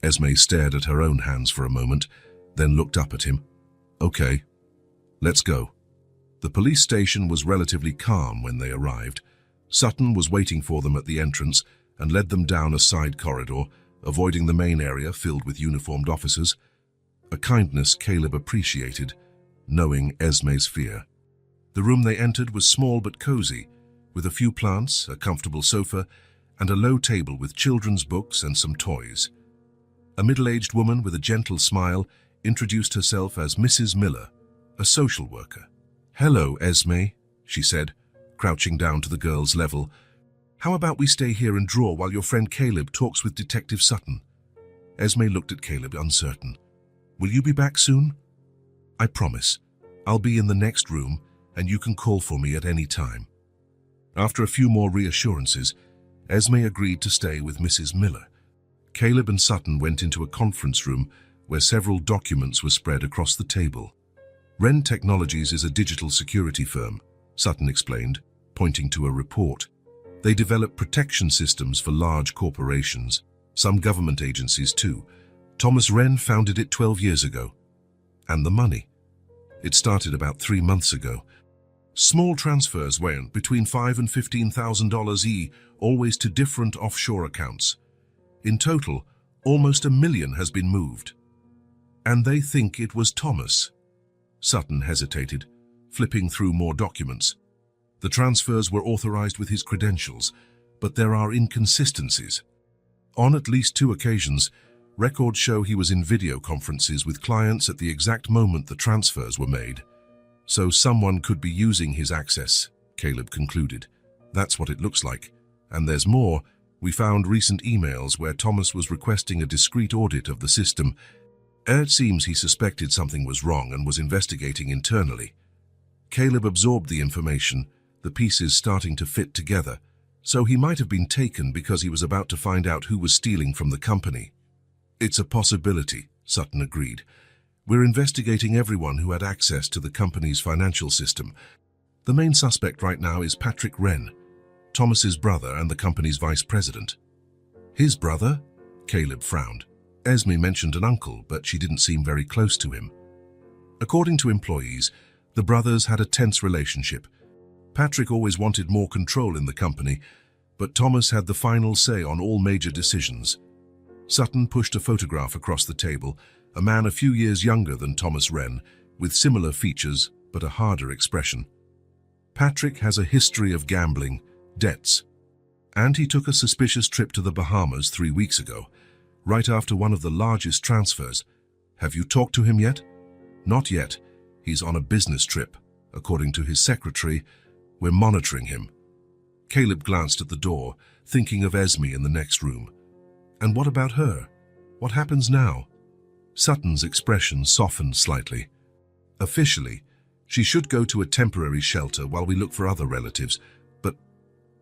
Esme stared at her own hands for a moment, then looked up at him. "Okay, let's go." The police station was relatively calm when they arrived. Sutton was waiting for them at the entrance and led them down a side corridor, avoiding the main area filled with uniformed officers, a kindness Caleb appreciated, knowing Esme's fear. The room they entered was small but cozy, with a few plants, a comfortable sofa, and a low table with children's books and some toys. A middle-aged woman with a gentle smile introduced herself as Mrs. Miller, a social worker. "Hello, Esme," she said, crouching down to the girl's level. "How about we stay here and draw while your friend Caleb talks with Detective Sutton?" Esme looked at Caleb, uncertain. "Will you be back soon?" "I promise. I'll be in the next room, and you can call for me at any time." After a few more reassurances, Esme agreed to stay with Mrs. Miller. Caleb and Sutton went into a conference room where several documents were spread across the table. "Wren Technologies is a digital security firm," Sutton explained, pointing to a report. "They develop protection systems for large corporations, some government agencies too. Thomas Wren founded it 12 years ago. And the money. It started about 3 months ago. Small transfers went between $5,000 and $15,000 each, always to different offshore accounts. In total, almost $1 million has been moved. And they think it was Thomas." Sutton hesitated, flipping through more documents. "The transfers were authorized with his credentials, but there are inconsistencies. On at least 2 occasions, records show he was in video conferences with clients at the exact moment the transfers were made. So someone could be using his access," Caleb concluded. "That's what it looks like. And there's more. We found recent emails where Thomas was requesting a discreet audit of the system. It seems he suspected something was wrong and was investigating internally." Caleb absorbed the information, the pieces starting to fit together. So he might have been taken because he was about to find out who was stealing from the company. "It's a possibility," Sutton agreed. "We're investigating everyone who had access to the company's financial system. The main suspect right now is Patrick Wren, Thomas's brother and the company's vice president." "His brother?" Caleb frowned. Esme mentioned an uncle, but she didn't seem very close to him. According to employees, the brothers had a tense relationship. Patrick always wanted more control in the company, but Thomas had the final say on all major decisions. Sutton pushed a photograph across the table, a man a few years younger than Thomas Wren, with similar features but a harder expression. "Patrick has a history of gambling, debts, and he took a suspicious trip to the Bahamas 3 weeks ago, right after one of the largest transfers. Have you talked to him yet?" "Not yet. He's on a business trip. According to his secretary, we're monitoring him." Caleb glanced at the door, thinking of Esme in the next room. "And what about her? What happens now?" Sutton's expression softened slightly. "Officially, she should go to a temporary shelter while we look for other relatives.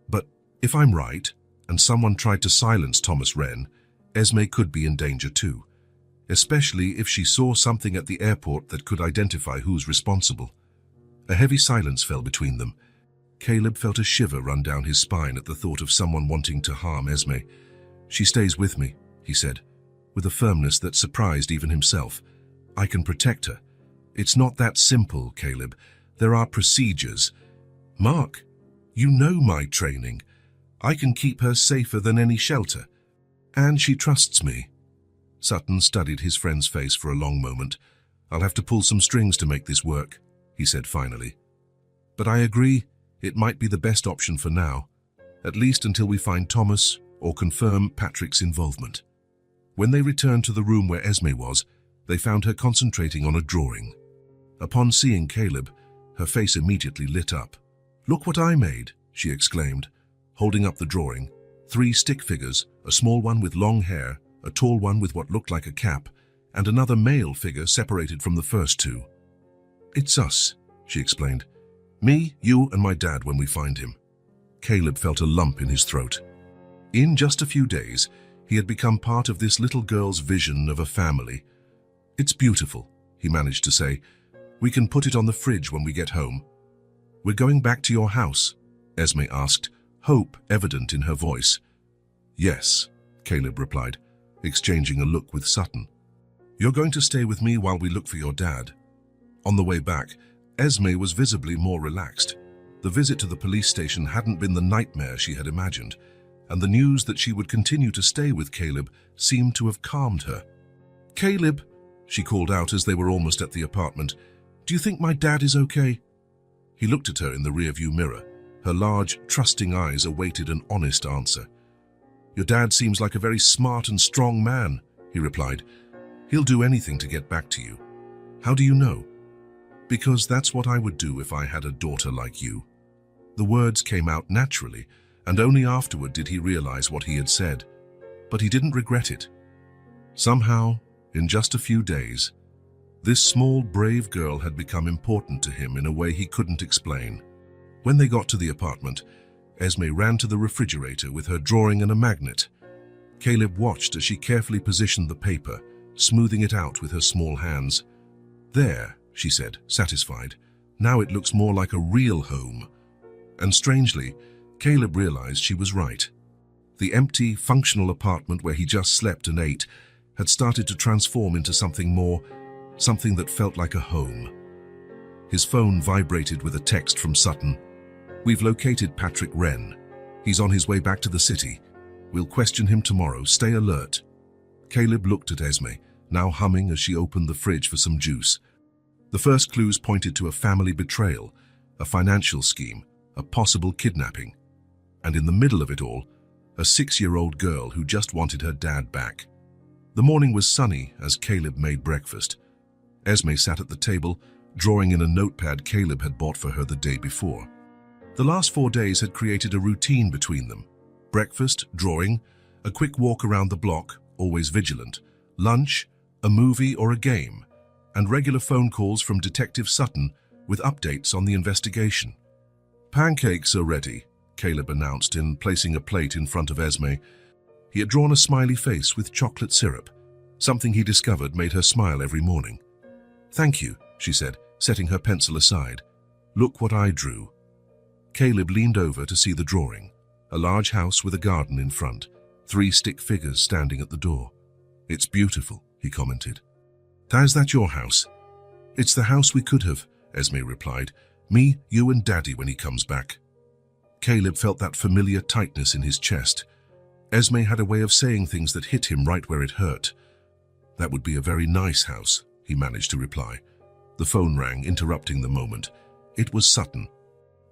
But if I'm right, and someone tried to silence Thomas Wren, Esme could be in danger too, especially if she saw something at the airport that could identify who's responsible." A heavy silence fell between them. Caleb felt a shiver run down his spine at the thought of someone wanting to harm Esme. "She stays with me," he said, with a firmness that surprised even himself. "I can protect her." "It's not that simple, Caleb. There are procedures." "Mark, you know my training. I can keep her safer than any shelter. And she trusts me." Sutton studied his friend's face for a long moment. "I'll have to pull some strings to make this work," he said finally. "But I agree, it might be the best option for now, at least until we find Thomas or confirm Patrick's involvement." When they returned to the room where Esme was, they found her concentrating on a drawing. Upon seeing Caleb, her face immediately lit up. "Look what I made," she exclaimed, holding up the drawing. 3 stick figures, a small one with long hair, a tall one with what looked like a cap, and another male figure separated from the first two. "It's us," she explained. "Me, you, and my dad when we find him." Caleb felt a lump in his throat. In just a few days, he had become part of this little girl's vision of a family. "It's beautiful," he managed to say. "We can put it on the fridge when we get home." "We're going back to your house?" Esme asked, hope evident in her voice. "Yes," Caleb replied, exchanging a look with Sutton. "You're going to stay with me while we look for your dad." On the way back, Esme was visibly more relaxed. The visit to the police station hadn't been the nightmare she had imagined, and the news that she would continue to stay with Caleb seemed to have calmed her. "Caleb," she called out as they were almost at the apartment, "do you think my dad is okay?" He looked at her in the rearview mirror. Her large, trusting eyes awaited an honest answer. "Your dad seems like a very smart and strong man," he replied. "He'll do anything to get back to you." "How do you know?" "Because that's what I would do if I had a daughter like you." The words came out naturally, and only afterward did he realize what he had said. But he didn't regret it. Somehow, in just a few days, this small, brave girl had become important to him in a way he couldn't explain. When they got to the apartment, Esme ran to the refrigerator with her drawing and a magnet. Caleb watched as she carefully positioned the paper, smoothing it out with her small hands. "There," she said, satisfied. "Now it looks more like a real home." And strangely, Caleb realized she was right. The empty, functional apartment where he just slept and ate had started to transform into something more, something that felt like a home. His phone vibrated with a text from Sutton. "We've located Patrick Wren. He's on his way back to the city. We'll question him tomorrow. Stay alert." Caleb looked at Esme, now humming as she opened the fridge for some juice. The first clues pointed to a family betrayal, a financial scheme, a possible kidnapping. And in the middle of it all, a 6-year-old girl who just wanted her dad back. The morning was sunny as Caleb made breakfast. Esme sat at the table, drawing in a notepad Caleb had bought for her the day before. The last 4 days had created a routine between them. Breakfast, drawing, a quick walk around the block, always vigilant, lunch, a movie or a game, and regular phone calls from Detective Sutton with updates on the investigation. "Pancakes are ready," Caleb announced in placing a plate in front of Esme. He had drawn a smiley face with chocolate syrup. Something he discovered made her smile every morning. "Thank you," she said, setting her pencil aside. "Look what I drew." Caleb leaned over to see the drawing. A large house with a garden in front, 3 stick figures standing at the door. "It's beautiful," he commented. "Is that your house?" "It's the house we could have," Esme replied. "Me, you and Daddy when he comes back." Caleb felt that familiar tightness in his chest. Esme had a way of saying things that hit him right where it hurt. "That would be a very nice house," he managed to reply. The phone rang, interrupting the moment. It was Sutton.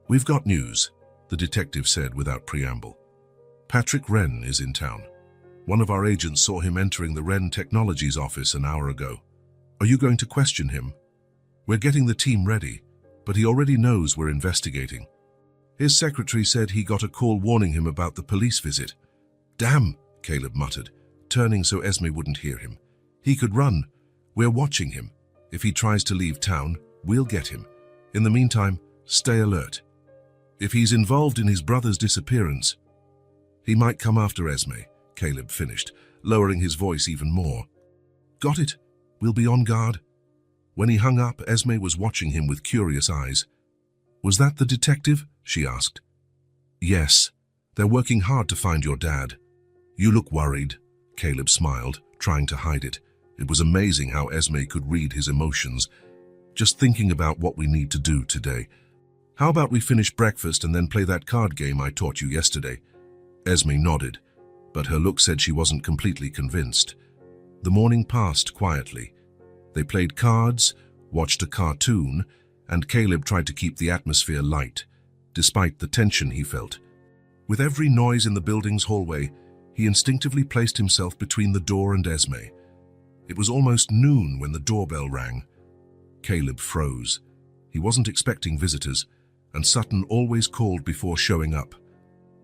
"We've got news," the detective said without preamble. "Patrick Wren is in town. One of our agents saw him entering the Wren Technologies office an hour ago. Are you going to question him?" "We're getting the team ready, but he already knows we're investigating. His secretary said he got a call warning him about the police visit." "Damn," Caleb muttered, turning so Esme wouldn't hear him. "He could run. We're watching him. If he tries to leave town, we'll get him. In the meantime, stay alert. If he's involved in his brother's disappearance, he might come after Esme," Caleb finished, lowering his voice even more. "Got it. We'll be on guard." When he hung up, Esme was watching him with curious eyes. "Was that the detective?" she asked. "Yes. They're working hard to find your dad." "You look worried." Caleb smiled, trying to hide it. It was amazing how Esme could read his emotions. "Just thinking about what we need to do today. How about we finish breakfast and then play that card game I taught you yesterday?" Esme nodded, but her look said she wasn't completely convinced. The morning passed quietly. They played cards, watched a cartoon, and Caleb tried to keep the atmosphere light, despite the tension he felt. With every noise in the building's hallway, he instinctively placed himself between the door and Esme. It was almost noon when the doorbell rang. Caleb froze. He wasn't expecting visitors, and Sutton always called before showing up.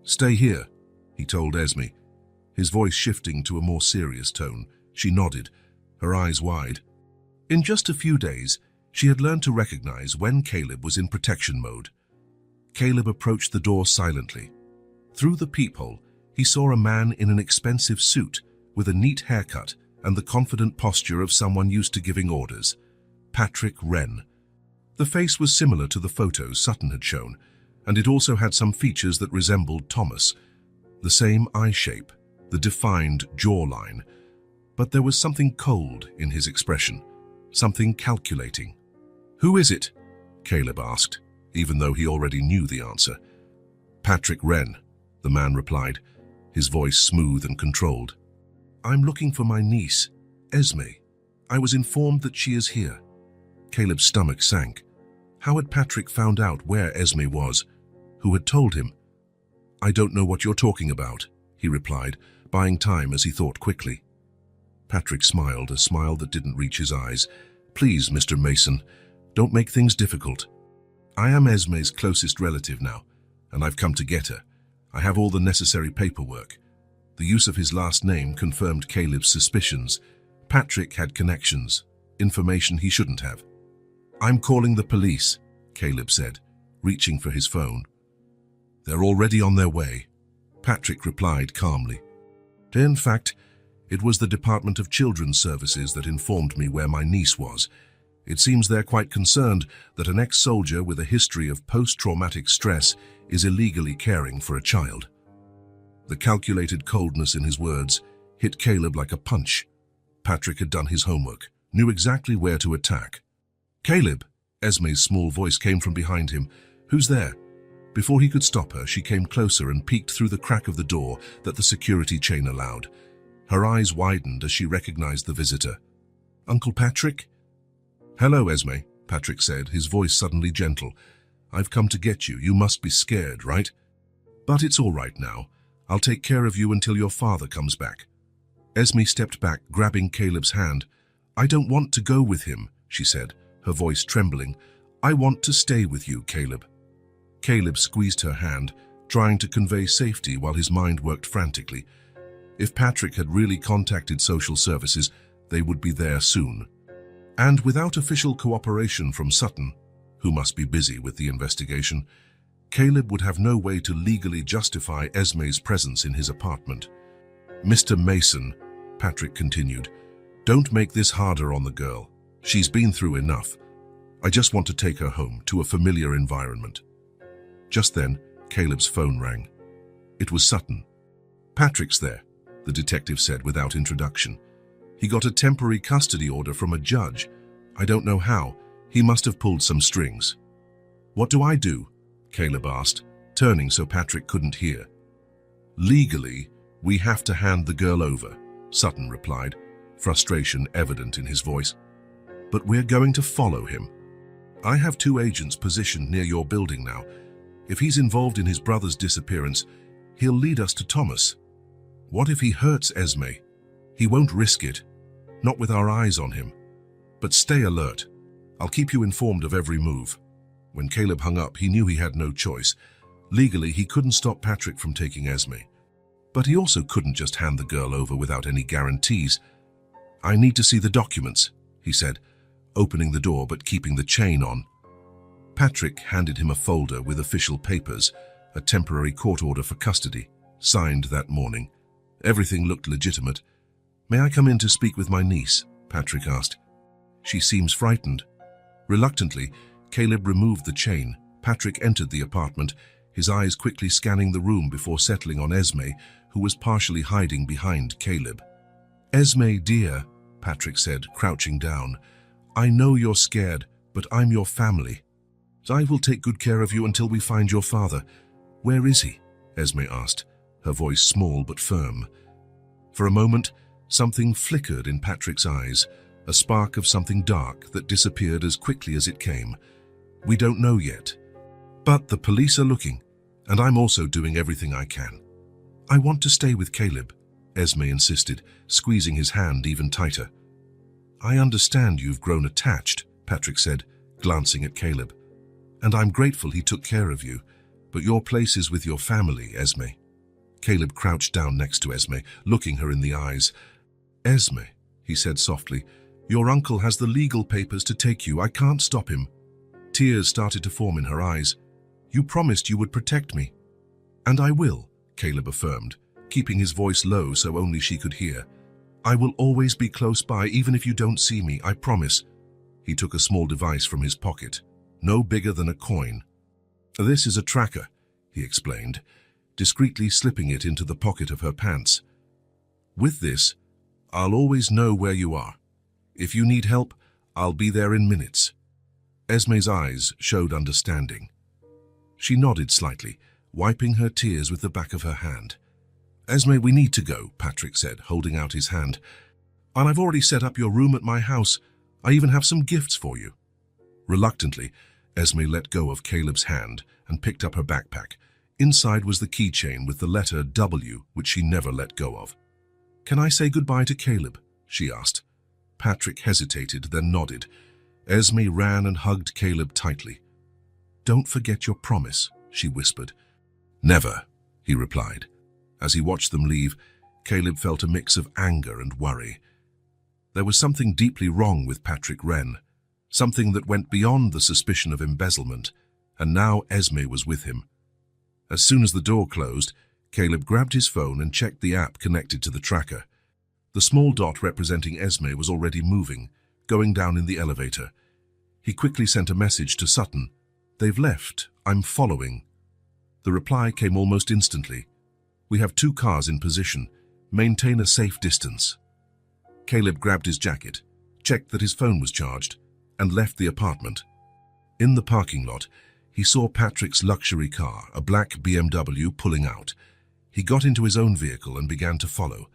"Stay here," he told Esme, his voice shifting to a more serious tone. She nodded, her eyes wide. In just a few days, she had learned to recognize when Caleb was in protection mode. Caleb approached the door silently. Through the peephole, he saw a man in an expensive suit with a neat haircut and the confident posture of someone used to giving orders. Patrick Wren. The face was similar to the photos Sutton had shown, and it also had some features that resembled Thomas. The same eye shape, the defined jawline. But there was something cold in his expression, something calculating. "Who is it?" Caleb asked, even though he already knew the answer. "Patrick Wren," the man replied, his voice smooth and controlled. "I'm looking for my niece, Esme. I was informed that she is here." Caleb's stomach sank. How had Patrick found out where Esme was? Who had told him? "I don't know what you're talking about," he replied, buying time as he thought quickly. Patrick smiled, a smile that didn't reach his eyes. "Please, Mr. Mason, don't make things difficult. I am Esme's closest relative now, and I've come to get her. I have all the necessary paperwork." The use of his last name confirmed Caleb's suspicions. Patrick had connections, information he shouldn't have. "I'm calling the police," Caleb said, reaching for his phone. "They're already on their way," Patrick replied calmly. "In fact, it was the Department of Children's Services that informed me where my niece was. It seems they're quite concerned that an ex-soldier with a history of post-traumatic stress is illegally caring for a child." The calculated coldness in his words hit Caleb like a punch. Patrick had done his homework, knew exactly where to attack. "Caleb!" Esme's small voice came from behind him. "Who's there?" Before he could stop her, she came closer and peeked through the crack of the door that the security chain allowed. Her eyes widened as she recognized the visitor. "Uncle Patrick?" "Hello, Esme," Patrick said, his voice suddenly gentle. "I've come to get you. You must be scared, right? But it's all right now. I'll take care of you until your father comes back." Esme stepped back, grabbing Caleb's hand. "I don't want to go with him," she said, her voice trembling. "I want to stay with you, Caleb." Caleb squeezed her hand, trying to convey safety while his mind worked frantically. If Patrick had really contacted social services, they would be there soon. And without official cooperation from Sutton, who must be busy with the investigation, Caleb would have no way to legally justify Esme's presence in his apartment. "Mr. Mason," Patrick continued, "don't make this harder on the girl. She's been through enough. I just want to take her home to a familiar environment." Just then, Caleb's phone rang. It was Sutton. "Patrick's there," the detective said without introduction. "He got a temporary custody order from a judge. I don't know how. He must have pulled some strings." "What do I do?" Caleb asked, turning so Patrick couldn't hear. "Legally, we have to hand the girl over," Sutton replied, frustration evident in his voice. "But we're going to follow him. I have 2 agents positioned near your building now. If he's involved in his brother's disappearance, he'll lead us to Thomas. What if he hurts Esme? He won't risk it, not with our eyes on him. But stay alert. I'll keep you informed of every move." When Caleb hung up, he knew he had no choice. Legally, he couldn't stop Patrick from taking Esme. But he also couldn't just hand the girl over without any guarantees. "I need to see the documents," he said, opening the door but keeping the chain on. Patrick handed him a folder with official papers, a temporary court order for custody, signed that morning. Everything looked legitimate. "May I come in to speak with my niece?" Patrick asked. "She seems frightened." Reluctantly, Caleb removed the chain. Patrick entered the apartment, his eyes quickly scanning the room before settling on Esme, who was partially hiding behind Caleb. "Esme, dear," Patrick said, crouching down, "I know you're scared, but I'm your family. I will take good care of you until we find your father." "Where is he?" Esme asked, her voice small but firm. For a moment, something flickered in Patrick's eyes, a spark of something dark that disappeared as quickly as it came. "We don't know yet. But the police are looking, and I'm also doing everything I can." "I want to stay with Caleb," Esme insisted, squeezing his hand even tighter. "I understand you've grown attached," Patrick said, glancing at Caleb. "And I'm grateful he took care of you, but your place is with your family, Esme." Caleb crouched down next to Esme, looking her in the eyes. "Esme," he said softly. "Your uncle has the legal papers to take you. I can't stop him." Tears started to form in her eyes. "You promised you would protect me." "And I will," Caleb affirmed, keeping his voice low so only she could hear. "I will always be close by, even if you don't see me, I promise." He took a small device from his pocket, no bigger than a coin. "This is a tracker," he explained, discreetly slipping it into the pocket of her pants. "With this, I'll always know where you are. If you need help, I'll be there in minutes." Esme's eyes showed understanding. She nodded slightly, wiping her tears with the back of her hand. "Esme, we need to go," Patrick said, holding out his hand. "And I've already set up your room at my house. I even have some gifts for you." Reluctantly, Esme let go of Caleb's hand and picked up her backpack. Inside was the keychain with the letter W, which she never let go of. "Can I say goodbye to Caleb?" she asked. Patrick hesitated, then nodded. Esme ran and hugged Caleb tightly. "Don't forget your promise," she whispered. "Never," he replied. As he watched them leave, Caleb felt a mix of anger and worry. There was something deeply wrong with Patrick Wren, something that went beyond the suspicion of embezzlement, and now Esme was with him. As soon as the door closed, Caleb grabbed his phone and checked the app connected to the tracker. The small dot representing Esme was already moving, going down in the elevator. He quickly sent a message to Sutton. "They've left. I'm following." The reply came almost instantly. "We have 2 cars in position. Maintain a safe distance." Caleb grabbed his jacket, checked that his phone was charged, and left the apartment. In the parking lot, he saw Patrick's luxury car, a black BMW, pulling out. He got into his own vehicle and began to follow,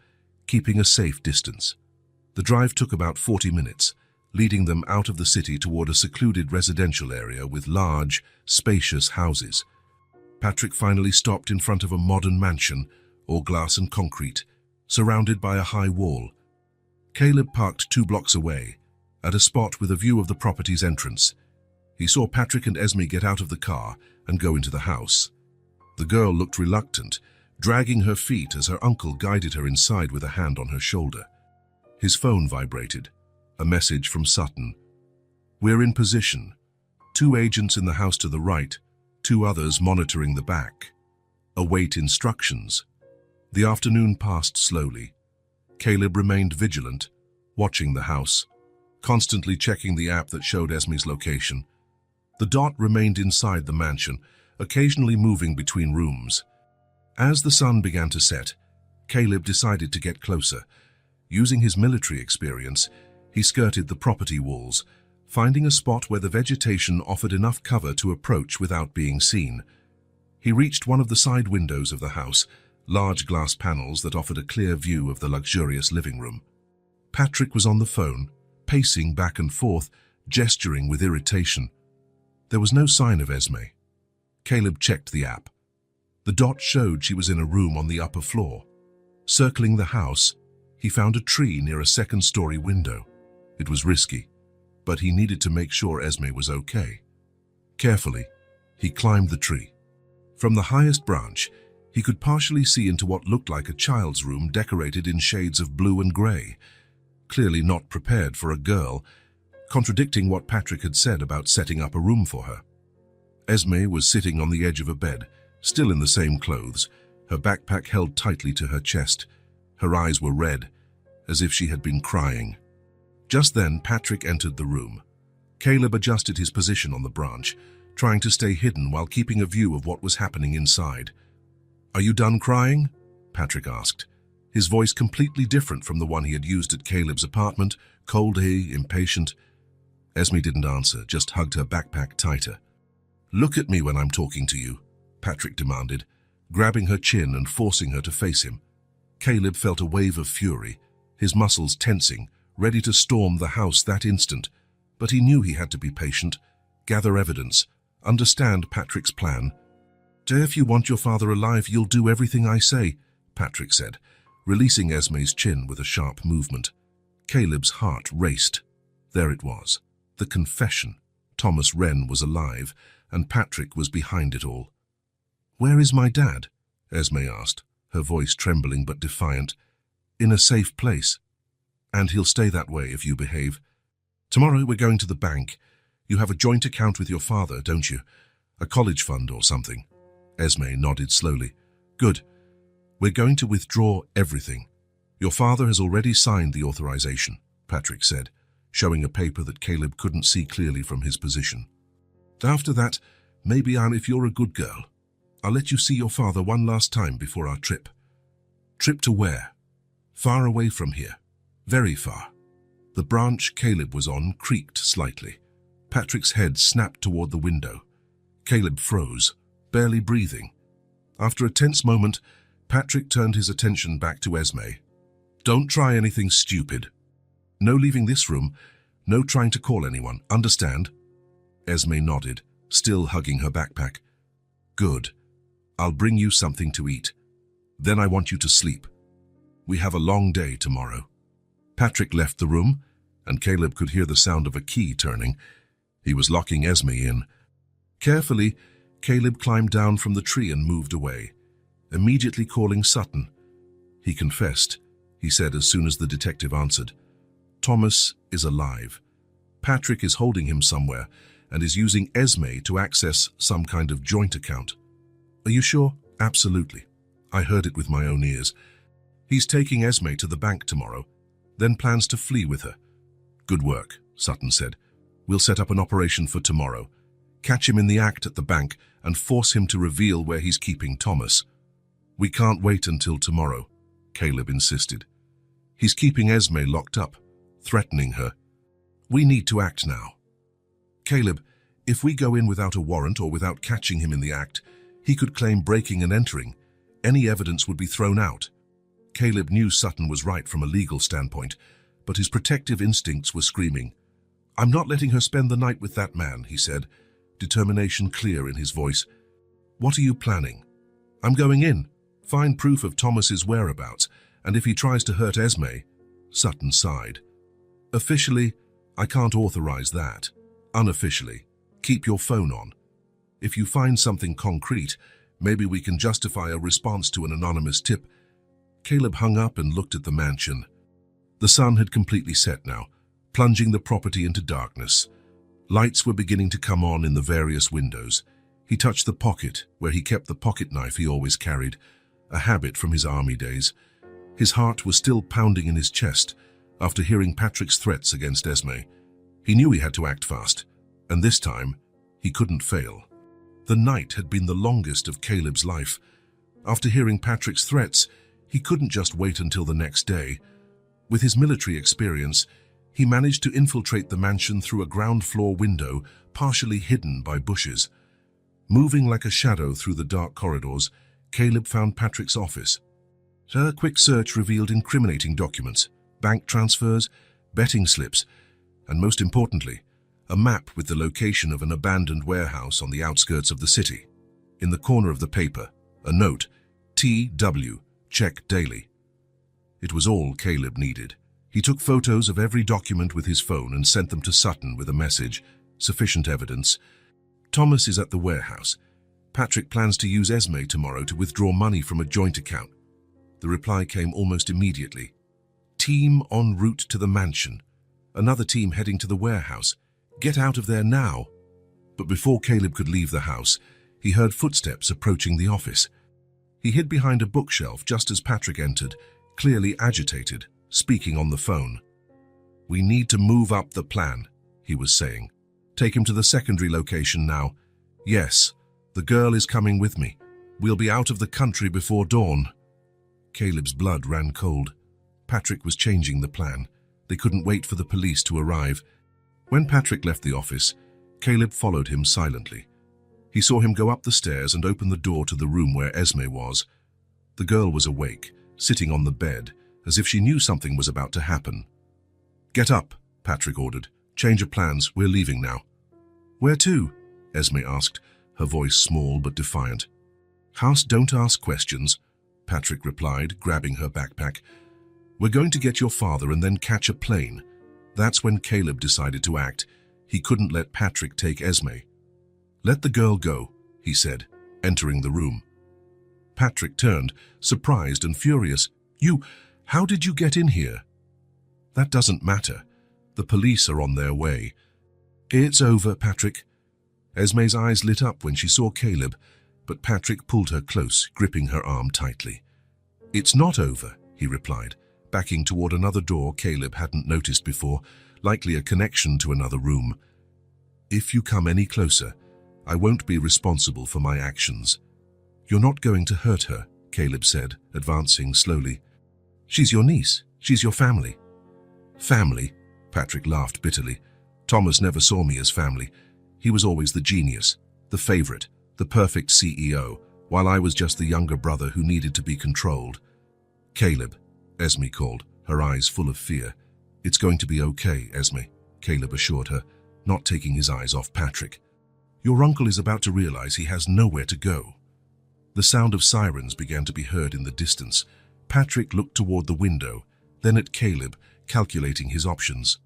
keeping a safe distance. The drive took about 40 minutes, leading them out of the city toward a secluded residential area with large, spacious houses. Patrick finally stopped in front of a modern mansion, all glass and concrete, surrounded by a high wall. Caleb parked 2 blocks away, at a spot with a view of the property's entrance. He saw Patrick and Esme get out of the car and go into the house. The girl looked reluctant, dragging her feet as her uncle guided her inside with a hand on her shoulder. His phone vibrated. A message from Sutton. "We're in position. 2 agents in the house to the right, 2 others monitoring the back. Await instructions." The afternoon passed slowly. Caleb remained vigilant, watching the house, constantly checking the app that showed Esme's location. The dot remained inside the mansion, occasionally moving between rooms. As the sun began to set, Caleb decided to get closer. Using his military experience, he skirted the property walls, finding a spot where the vegetation offered enough cover to approach without being seen. He reached one of the side windows of the house, large glass panels that offered a clear view of the luxurious living room. Patrick was on the phone, pacing back and forth, gesturing with irritation. There was no sign of Esme. Caleb checked the app. The dot showed she was in a room on the upper floor. Circling the house, he found a tree near a second-story window. It was risky, but he needed to make sure Esme was okay. Carefully, he climbed the tree. From the highest branch, he could partially see into what looked like a child's room decorated in shades of blue and grey, clearly not prepared for a girl, contradicting what Patrick had said about setting up a room for her. Esme was sitting on the edge of a bed, still in the same clothes, her backpack held tightly to her chest. Her eyes were red, as if she had been crying. Just then, Patrick entered the room. Caleb adjusted his position on the branch, trying to stay hidden while keeping a view of what was happening inside. "Are you done crying?" Patrick asked, his voice completely different from the one he had used at Caleb's apartment, coldly, impatient. Esme didn't answer, just hugged her backpack tighter. "Look at me when I'm talking to you," Patrick demanded, grabbing her chin and forcing her to face him. Caleb felt a wave of fury, his muscles tensing, ready to storm the house that instant. But he knew he had to be patient, gather evidence, understand Patrick's plan. "If you want your father alive, you'll do everything I say," Patrick said, releasing Esme's chin with a sharp movement. Caleb's heart raced. There it was, the confession. Thomas Wren was alive, and Patrick was behind it all. "Where is my dad?" Esme asked, her voice trembling but defiant. "In a safe place." And he'll stay that way if you behave. Tomorrow we're going to the bank. You have a joint account with your father, don't you? A college fund or something. Esme nodded slowly. Good. We're going to withdraw everything. Your father has already signed the authorization, Patrick said, showing a paper that Caleb couldn't see clearly from his position. After that, maybe if you're a good girl, I'll let you see your father one last time before our trip. Trip to where? Far away from here. Very far. The branch Caleb was on creaked slightly. Patrick's head snapped toward the window. Caleb froze, barely breathing. After a tense moment, Patrick turned his attention back to Esme. Don't try anything stupid. No leaving this room, no trying to call anyone, understand? Esme nodded, still hugging her backpack. Good. I'll bring you something to eat. Then I want you to sleep. We have a long day tomorrow. Patrick left the room, and Caleb could hear the sound of a key turning. He was locking Esme in. Carefully, Caleb climbed down from the tree and moved away, immediately calling Sutton. He confessed, he said as soon as the detective answered. Thomas is alive. Patrick is holding him somewhere and is using Esme to access some kind of joint account. Are you sure? Absolutely. I heard it with my own ears. He's taking Esme to the bank tomorrow, then plans to flee with her. Good work, Sutton said. We'll set up an operation for tomorrow. Catch him in the act at the bank and force him to reveal where he's keeping Thomas. We can't wait until tomorrow, Caleb insisted. He's keeping Esme locked up, threatening her. We need to act now. Caleb, if we go in without a warrant or without catching him in the act, he could claim breaking and entering. Any evidence would be thrown out. Caleb knew Sutton was right from a legal standpoint, but his protective instincts were screaming. I'm not letting her spend the night with that man, he said, determination clear in his voice. What are you planning? I'm going in. Find proof of Thomas's whereabouts, and if he tries to hurt Esme, Sutton sighed. Officially, I can't authorize that. Unofficially, keep your phone on. If you find something concrete, maybe we can justify a response to an anonymous tip. Caleb hung up and looked at the mansion. The sun had completely set now, plunging the property into darkness. Lights were beginning to come on in the various windows. He touched the pocket where he kept the pocket knife he always carried, a habit from his army days. His heart was still pounding in his chest after hearing Patrick's threats against Esme. He knew he had to act fast, and this time, he couldn't fail. The night had been the longest of Caleb's life. After hearing Patrick's threats, he couldn't just wait until the next day. With his military experience, he managed to infiltrate the mansion through a ground-floor window partially hidden by bushes. Moving like a shadow through the dark corridors, Caleb found Patrick's office. A quick search revealed incriminating documents, bank transfers, betting slips, and most importantly, a map with the location of an abandoned warehouse on the outskirts of the city. In the corner of the paper, a note, T.W., check daily. It was all Caleb needed. He took photos of every document with his phone and sent them to Sutton with a message, sufficient evidence. Thomas is at the warehouse. Patrick plans to use Esme tomorrow to withdraw money from a joint account. The reply came almost immediately. Team en route to the mansion. Another team heading to the warehouse. Get out of there now. But before Caleb could leave the house, he heard footsteps approaching the office. He hid behind a bookshelf just as Patrick entered, clearly agitated, speaking on the phone. We need to move up the plan, he was saying. Take him to the secondary location now. Yes, the girl is coming with me. We'll be out of the country before dawn. Caleb's blood ran cold. Patrick was changing the plan. They couldn't wait for the police to arrive. When Patrick left the office, Caleb followed him silently. He saw him go up the stairs and open the door to the room where Esme was. The girl was awake, sitting on the bed, as if she knew something was about to happen. Get up, Patrick ordered. Change of plans, we're leaving now. Where to? Esme asked, her voice small but defiant. House, don't ask questions, Patrick replied, grabbing her backpack. We're going to get your father and then catch a plane. That's when Caleb decided to act. He couldn't let Patrick take Esme. Let the girl go, he said, entering the room. Patrick turned, surprised and furious. How did you get in here? That doesn't matter. The police are on their way. It's over, Patrick. Esme's eyes lit up when she saw Caleb, but Patrick pulled her close, gripping her arm tightly. It's not over, he replied, backing toward another door Caleb hadn't noticed before, likely a connection to another room. If you come any closer, I won't be responsible for my actions. You're not going to hurt her, Caleb said, advancing slowly. She's your niece. She's your family. Family? Patrick laughed bitterly. Thomas never saw me as family. He was always the genius, the favorite, the perfect CEO, while I was just the younger brother who needed to be controlled. Caleb, Esme called, her eyes full of fear. It's going to be okay, Esme, Caleb assured her, not taking his eyes off Patrick. Your uncle is about to realize he has nowhere to go. The sound of sirens began to be heard in the distance. Patrick looked toward the window, then at Caleb, calculating his options.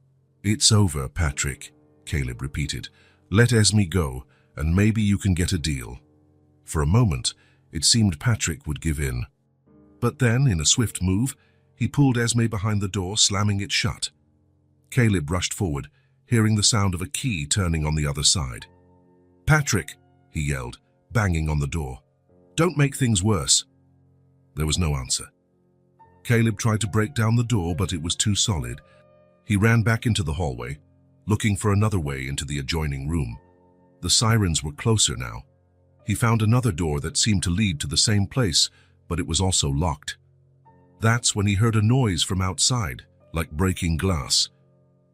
It's over, Patrick, Caleb repeated. Let Esme go, and maybe you can get a deal. For a moment, it seemed Patrick would give in. But then, in a swift move, he pulled Esme behind the door, slamming it shut. Caleb rushed forward, hearing the sound of a key turning on the other side. Patrick, he yelled, banging on the door. Don't make things worse. There was no answer. Caleb tried to break down the door, but it was too solid. He ran back into the hallway, looking for another way into the adjoining room. The sirens were closer now. He found another door that seemed to lead to the same place, but it was also locked. That's when he heard a noise from outside, like breaking glass.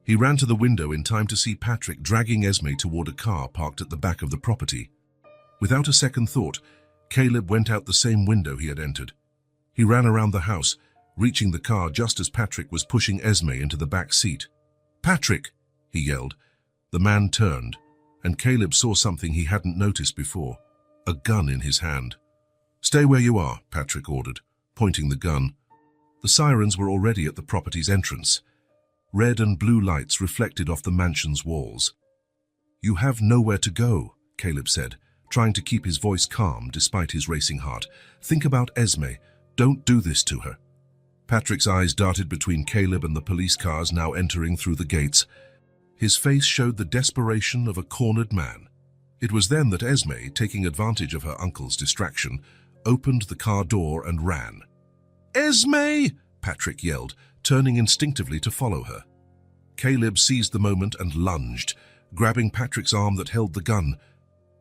He ran to the window in time to see Patrick dragging Esme toward a car parked at the back of the property. Without a second thought, Caleb went out the same window he had entered. He ran around the house, reaching the car just as Patrick was pushing Esme into the back seat. Patrick, he yelled. The man turned, and Caleb saw something he hadn't noticed before, a gun in his hand. Stay where you are, Patrick ordered, pointing the gun. The sirens were already at the property's entrance. Red and blue lights reflected off the mansion's walls. You have nowhere to go, Caleb said, trying to keep his voice calm despite his racing heart. Think about Esme. Don't do this to her. Patrick's eyes darted between Caleb and the police cars now entering through the gates. His face showed the desperation of a cornered man. It was then that Esme, taking advantage of her uncle's distraction, opened the car door and ran. Esme! Patrick yelled, turning instinctively to follow her. Caleb seized the moment and lunged, grabbing Patrick's arm that held the gun.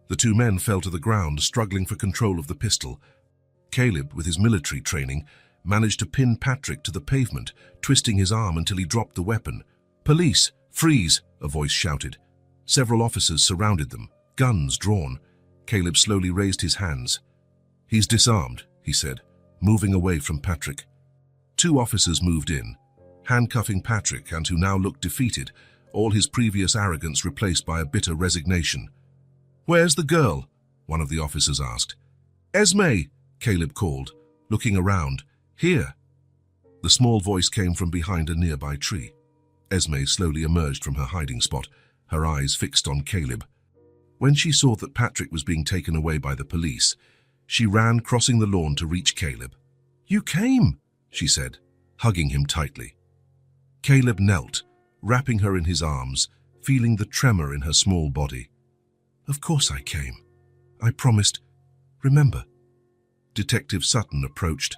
The two men fell to the ground, struggling for control of the pistol. Caleb, with his military training, managed to pin Patrick to the pavement, twisting his arm until he dropped the weapon. Police! Freeze! A voice shouted. Several officers surrounded them, guns drawn. Caleb slowly raised his hands. He's disarmed, he said, moving away from Patrick. Two officers moved in, handcuffing Patrick, and who now looked defeated, all his previous arrogance replaced by a bitter resignation. Where's the girl? One of the officers asked. Esme! Caleb called, looking around. Here. The small voice came from behind a nearby tree. Esme slowly emerged from her hiding spot, her eyes fixed on Caleb. When she saw that Patrick was being taken away by the police, she ran crossing the lawn to reach Caleb. You came, she said, hugging him tightly. Caleb knelt, wrapping her in his arms, feeling the tremor in her small body. Of course I came. I promised. Remember. Detective Sutton approached,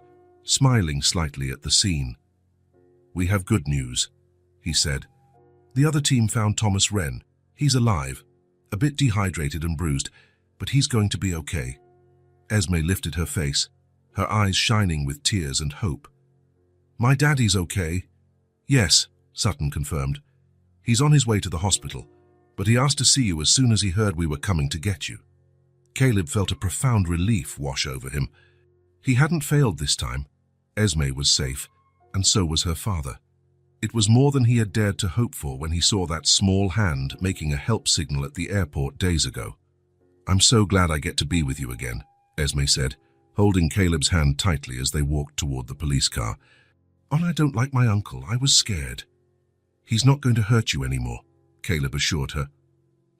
smiling slightly at the scene. We have good news, he said. The other team found Thomas Wren. He's alive, a bit dehydrated and bruised, but he's going to be okay. Esme lifted her face, her eyes shining with tears and hope. My daddy's okay. Yes, Sutton confirmed. He's on his way to the hospital, but he asked to see you as soon as he heard we were coming to get you. Caleb felt a profound relief wash over him. He hadn't failed this time. Esme was safe, and so was her father. It was more than he had dared to hope for when he saw that small hand making a help signal at the airport days ago. I'm so glad I get to be with you again, Esme said, holding Caleb's hand tightly as they walked toward the police car. Oh, I don't like my uncle. I was scared. He's not going to hurt you anymore, Caleb assured her.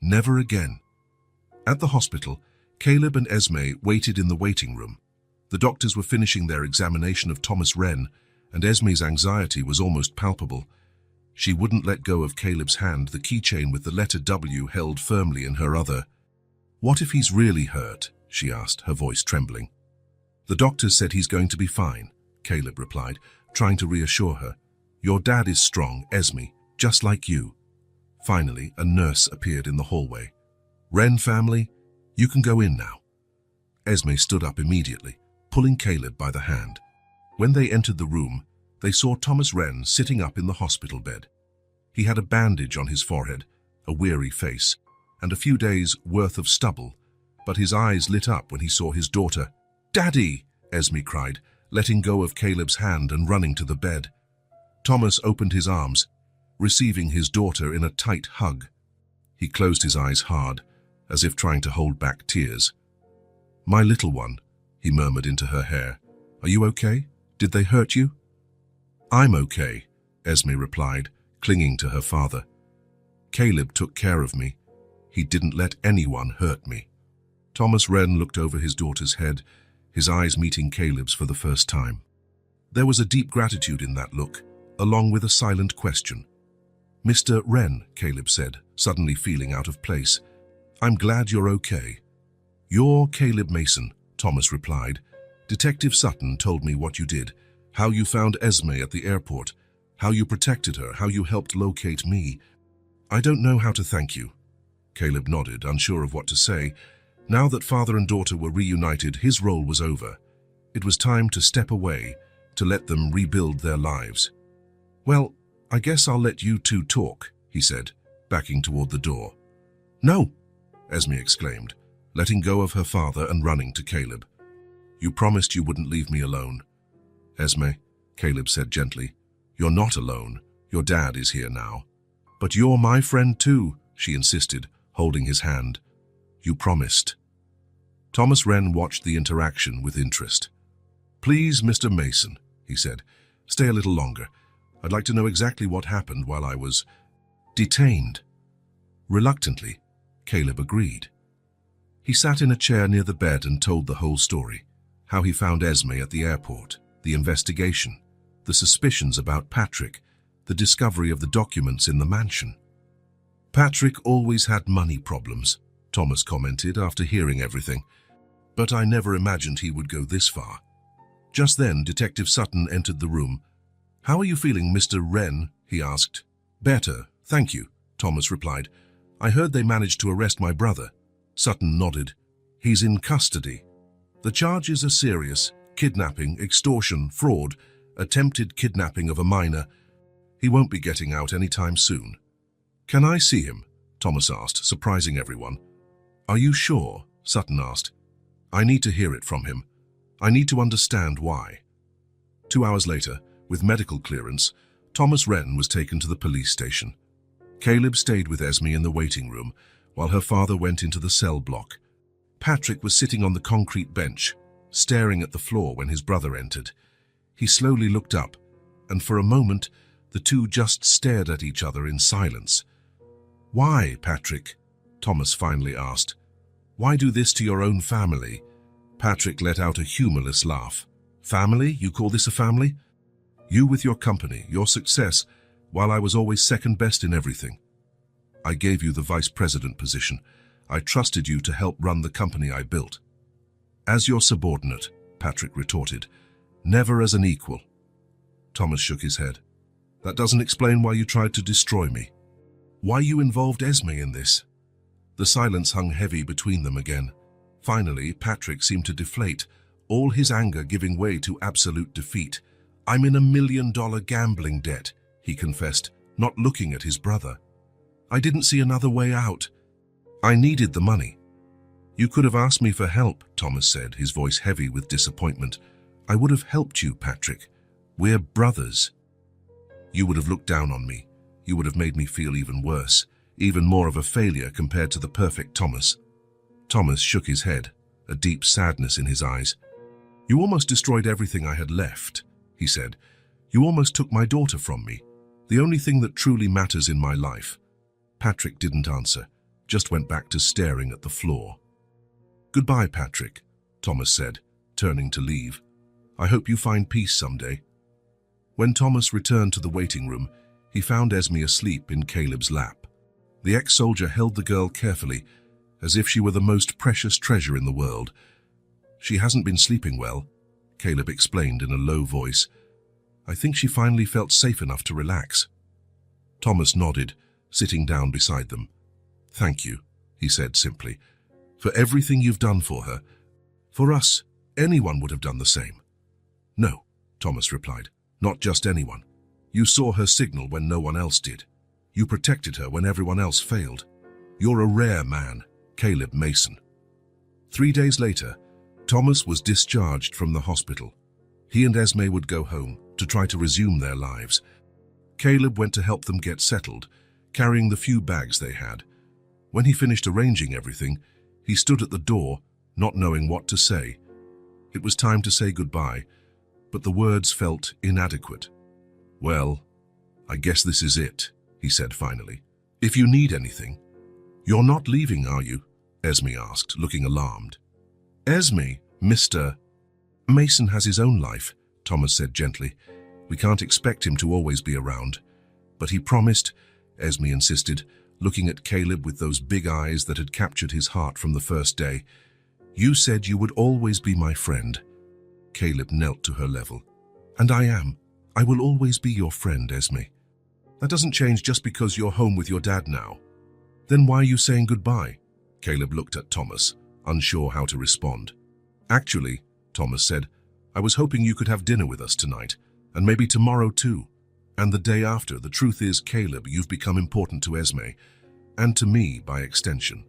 Never again. At the hospital, Caleb and Esme waited in the waiting room. The doctors were finishing their examination of Thomas Wren, and Esme's anxiety was almost palpable. She wouldn't let go of Caleb's hand, the keychain with the letter W held firmly in her other. "What if he's really hurt?" she asked, her voice trembling. "The doctor said he's going to be fine," Caleb replied, trying to reassure her. "Your dad is strong, Esme, just like you." Finally, a nurse appeared in the hallway. "Wren family, you can go in now." Esme stood up immediately, pulling Caleb by the hand. When they entered the room, they saw Thomas Wren sitting up in the hospital bed. He had a bandage on his forehead, a weary face, and a few days' worth of stubble, but his eyes lit up when he saw his daughter. "Daddy!" Esme cried, letting go of Caleb's hand and running to the bed. Thomas opened his arms, receiving his daughter in a tight hug. He closed his eyes hard, as if trying to hold back tears. "My little one," he murmured into her hair. "Are you okay? Did they hurt you?" "I'm okay," Esme replied, clinging to her father. "Caleb took care of me. He didn't let anyone hurt me." Thomas Wren looked over his daughter's head, his eyes meeting Caleb's for the first time. There was a deep gratitude in that look, along with a silent question. "Mr. Wren," Caleb said, suddenly feeling out of place, "I'm glad you're okay." "You're Caleb Mason," Thomas replied. "Detective Sutton told me what you did, how you found Esme at the airport, how you protected her, how you helped locate me. I don't know how to thank you." Caleb nodded, unsure of what to say. Now that father and daughter were reunited, his role was over. It was time to step away, to let them rebuild their lives. "Well, I guess I'll let you two talk," he said, backing toward the door. "No!" Esme exclaimed, letting go of her father and running to Caleb. "You promised you wouldn't leave me alone." "Esme," Caleb said gently, "you're not alone. Your dad is here now." "But you're my friend too," she insisted, holding his hand. "You promised." Thomas Wren watched the interaction with interest. "Please, Mr. Mason," he said, "stay a little longer. I'd like to know exactly what happened while I was detained." Reluctantly, Caleb agreed. He sat in a chair near the bed and told the whole story. How he found Esme at the airport, the investigation, the suspicions about Patrick, the discovery of the documents in the mansion. "Patrick always had money problems," Thomas commented after hearing everything. "But I never imagined he would go this far." Just then, Detective Sutton entered the room. "How are you feeling, Mr. Wren?" he asked. "Better, thank you," Thomas replied. "I heard they managed to arrest my brother." Sutton nodded. "He's in custody. The charges are serious: kidnapping, extortion, fraud, attempted kidnapping of a minor. He won't be getting out anytime soon." "Can I see him?" Thomas asked, surprising everyone. "Are you sure?" Sutton asked. "I need to hear it from him. I need to understand why." 2 hours later, with medical clearance, Thomas Wren was taken to the police station. Caleb stayed with Esme in the waiting room, while her father went into the cell block. Patrick was sitting on the concrete bench, staring at the floor when his brother entered. He slowly looked up, and for a moment, the two just stared at each other in silence. "Why, Patrick?" Thomas finally asked. "Why do this to your own family?" Patrick let out a humorless laugh. "Family? You call this a family? You with your company, your success, while I was always second best in everything. I gave you the vice president position. I trusted you to help run the company I built." "As your subordinate," Patrick retorted, "never as an equal." Thomas shook his head. "That doesn't explain why you tried to destroy me. Why you involved Esme in this." The silence hung heavy between them again. Finally, Patrick seemed to deflate, all his anger giving way to absolute defeat. "I'm in $1 million gambling debt," he confessed, not looking at his brother. "I didn't see another way out. I needed the money." "You could have asked me for help," Thomas said, his voice heavy with disappointment. "I would have helped you, Patrick. We're brothers." "You would have looked down on me. You would have made me feel even worse, even more of a failure compared to the perfect Thomas." Thomas shook his head, a deep sadness in his eyes. "You almost destroyed everything I had left," he said. "You almost took my daughter from me, the only thing that truly matters in my life." Patrick didn't answer, just went back to staring at the floor. "Goodbye, Patrick," Thomas said, turning to leave. "I hope you find peace someday." When Thomas returned to the waiting room, he found Esme asleep in Caleb's lap. The ex-soldier held the girl carefully, as if she were the most precious treasure in the world. "She hasn't been sleeping well," Caleb explained in a low voice. "I think she finally felt safe enough to relax." Thomas nodded, sitting down beside them. "Thank you," he said simply, "for everything you've done for her. For us, anyone would have done the same." "No," Thomas replied, "not just anyone. You saw her signal when no one else did. You protected her when everyone else failed. You're a rare man, Caleb Mason." 3 days later, Thomas was discharged from the hospital. He and Esme would go home to try to resume their lives. Caleb went to help them get settled, carrying the few bags they had. When he finished arranging everything, he stood at the door, not knowing what to say. It was time to say goodbye, but the words felt inadequate. "Well, I guess this is it," he said finally. "If you need anything." "You're not leaving, are you?" Esme asked, looking alarmed. "Esme, Mr. Mason has his own life," Thomas said gently. "We can't expect him to always be around." "But he promised," Esme insisted, looking at Caleb with those big eyes that had captured his heart from the first day. "You said you would always be my friend." Caleb knelt to her level. "And I am. I will always be your friend, Esme. That doesn't change just because you're home with your dad now." "Then why are you saying goodbye?" Caleb looked at Thomas, unsure how to respond. "Actually," Thomas said, "I was hoping you could have dinner with us tonight, and maybe tomorrow too. And the day after. The truth is, Caleb, you've become important to Esme, and to me by extension.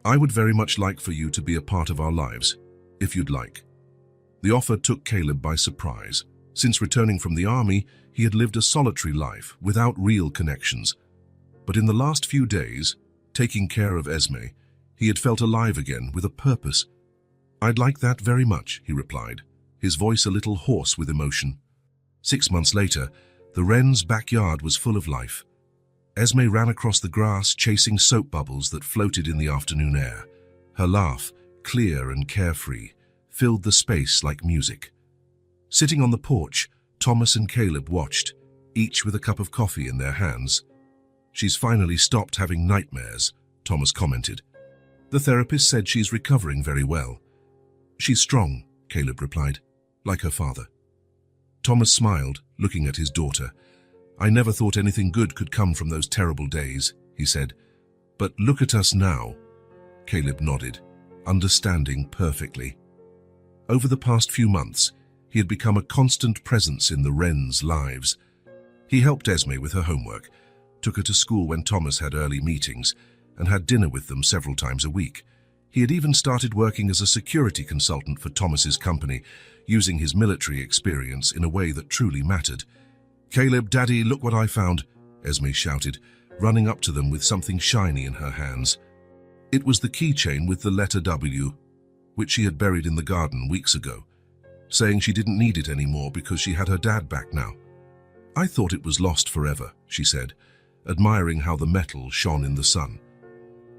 I would very much like for you to be a part of our lives, if you'd like." The offer took Caleb by surprise. Since returning from the army, he had lived a solitary life without real connections. But in the last few days, taking care of Esme, he had felt alive again with a purpose. "I'd like that very much," he replied, his voice a little hoarse with emotion. 6 months later, the Wren's backyard was full of life. Esme ran across the grass, chasing soap bubbles that floated in the afternoon air. Her laugh, clear and carefree, filled the space like music. Sitting on the porch, Thomas and Caleb watched, each with a cup of coffee in their hands. "She's finally stopped having nightmares," Thomas commented. "The therapist said she's recovering very well." "She's strong," Caleb replied, "like her father." Thomas smiled, looking at his daughter. "I never thought anything good could come from those terrible days," he said. "But look at us now." Caleb nodded, understanding perfectly. Over the past few months, he had become a constant presence in the Wrens' lives. He helped Esme with her homework, took her to school when Thomas had early meetings, and had dinner with them several times a week. He had even started working as a security consultant for Thomas's company, using his military experience in a way that truly mattered. "Caleb, Daddy, look what I found," Esme shouted, running up to them with something shiny in her hands. It was the keychain with the letter W, which she had buried in the garden weeks ago, saying she didn't need it anymore because she had her dad back now. "I thought it was lost forever," she said, admiring how the metal shone in the sun.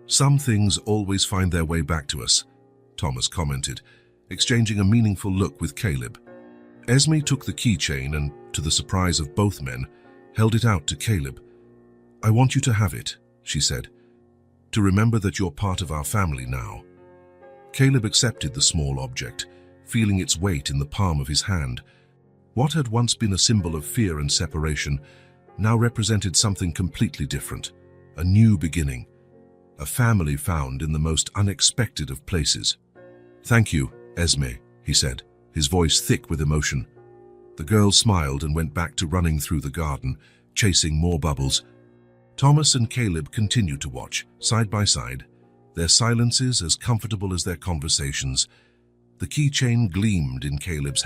"Some things always find their way back to us," Thomas commented, exchanging a meaningful look with Caleb. Esme took the keychain and, to the surprise of both men, held it out to Caleb. "I want you to have it," she said, "to remember that you're part of our family now." Caleb accepted the small object, feeling its weight in the palm of his hand. What had once been a symbol of fear and separation now represented something completely different, a new beginning, a family found in the most unexpected of places. "Thank you, Esme," he said, his voice thick with emotion. The girl smiled and went back to running through the garden, chasing more bubbles. Thomas and Caleb continued to watch, side by side, their silences as comfortable as their conversations. The keychain gleamed in Caleb's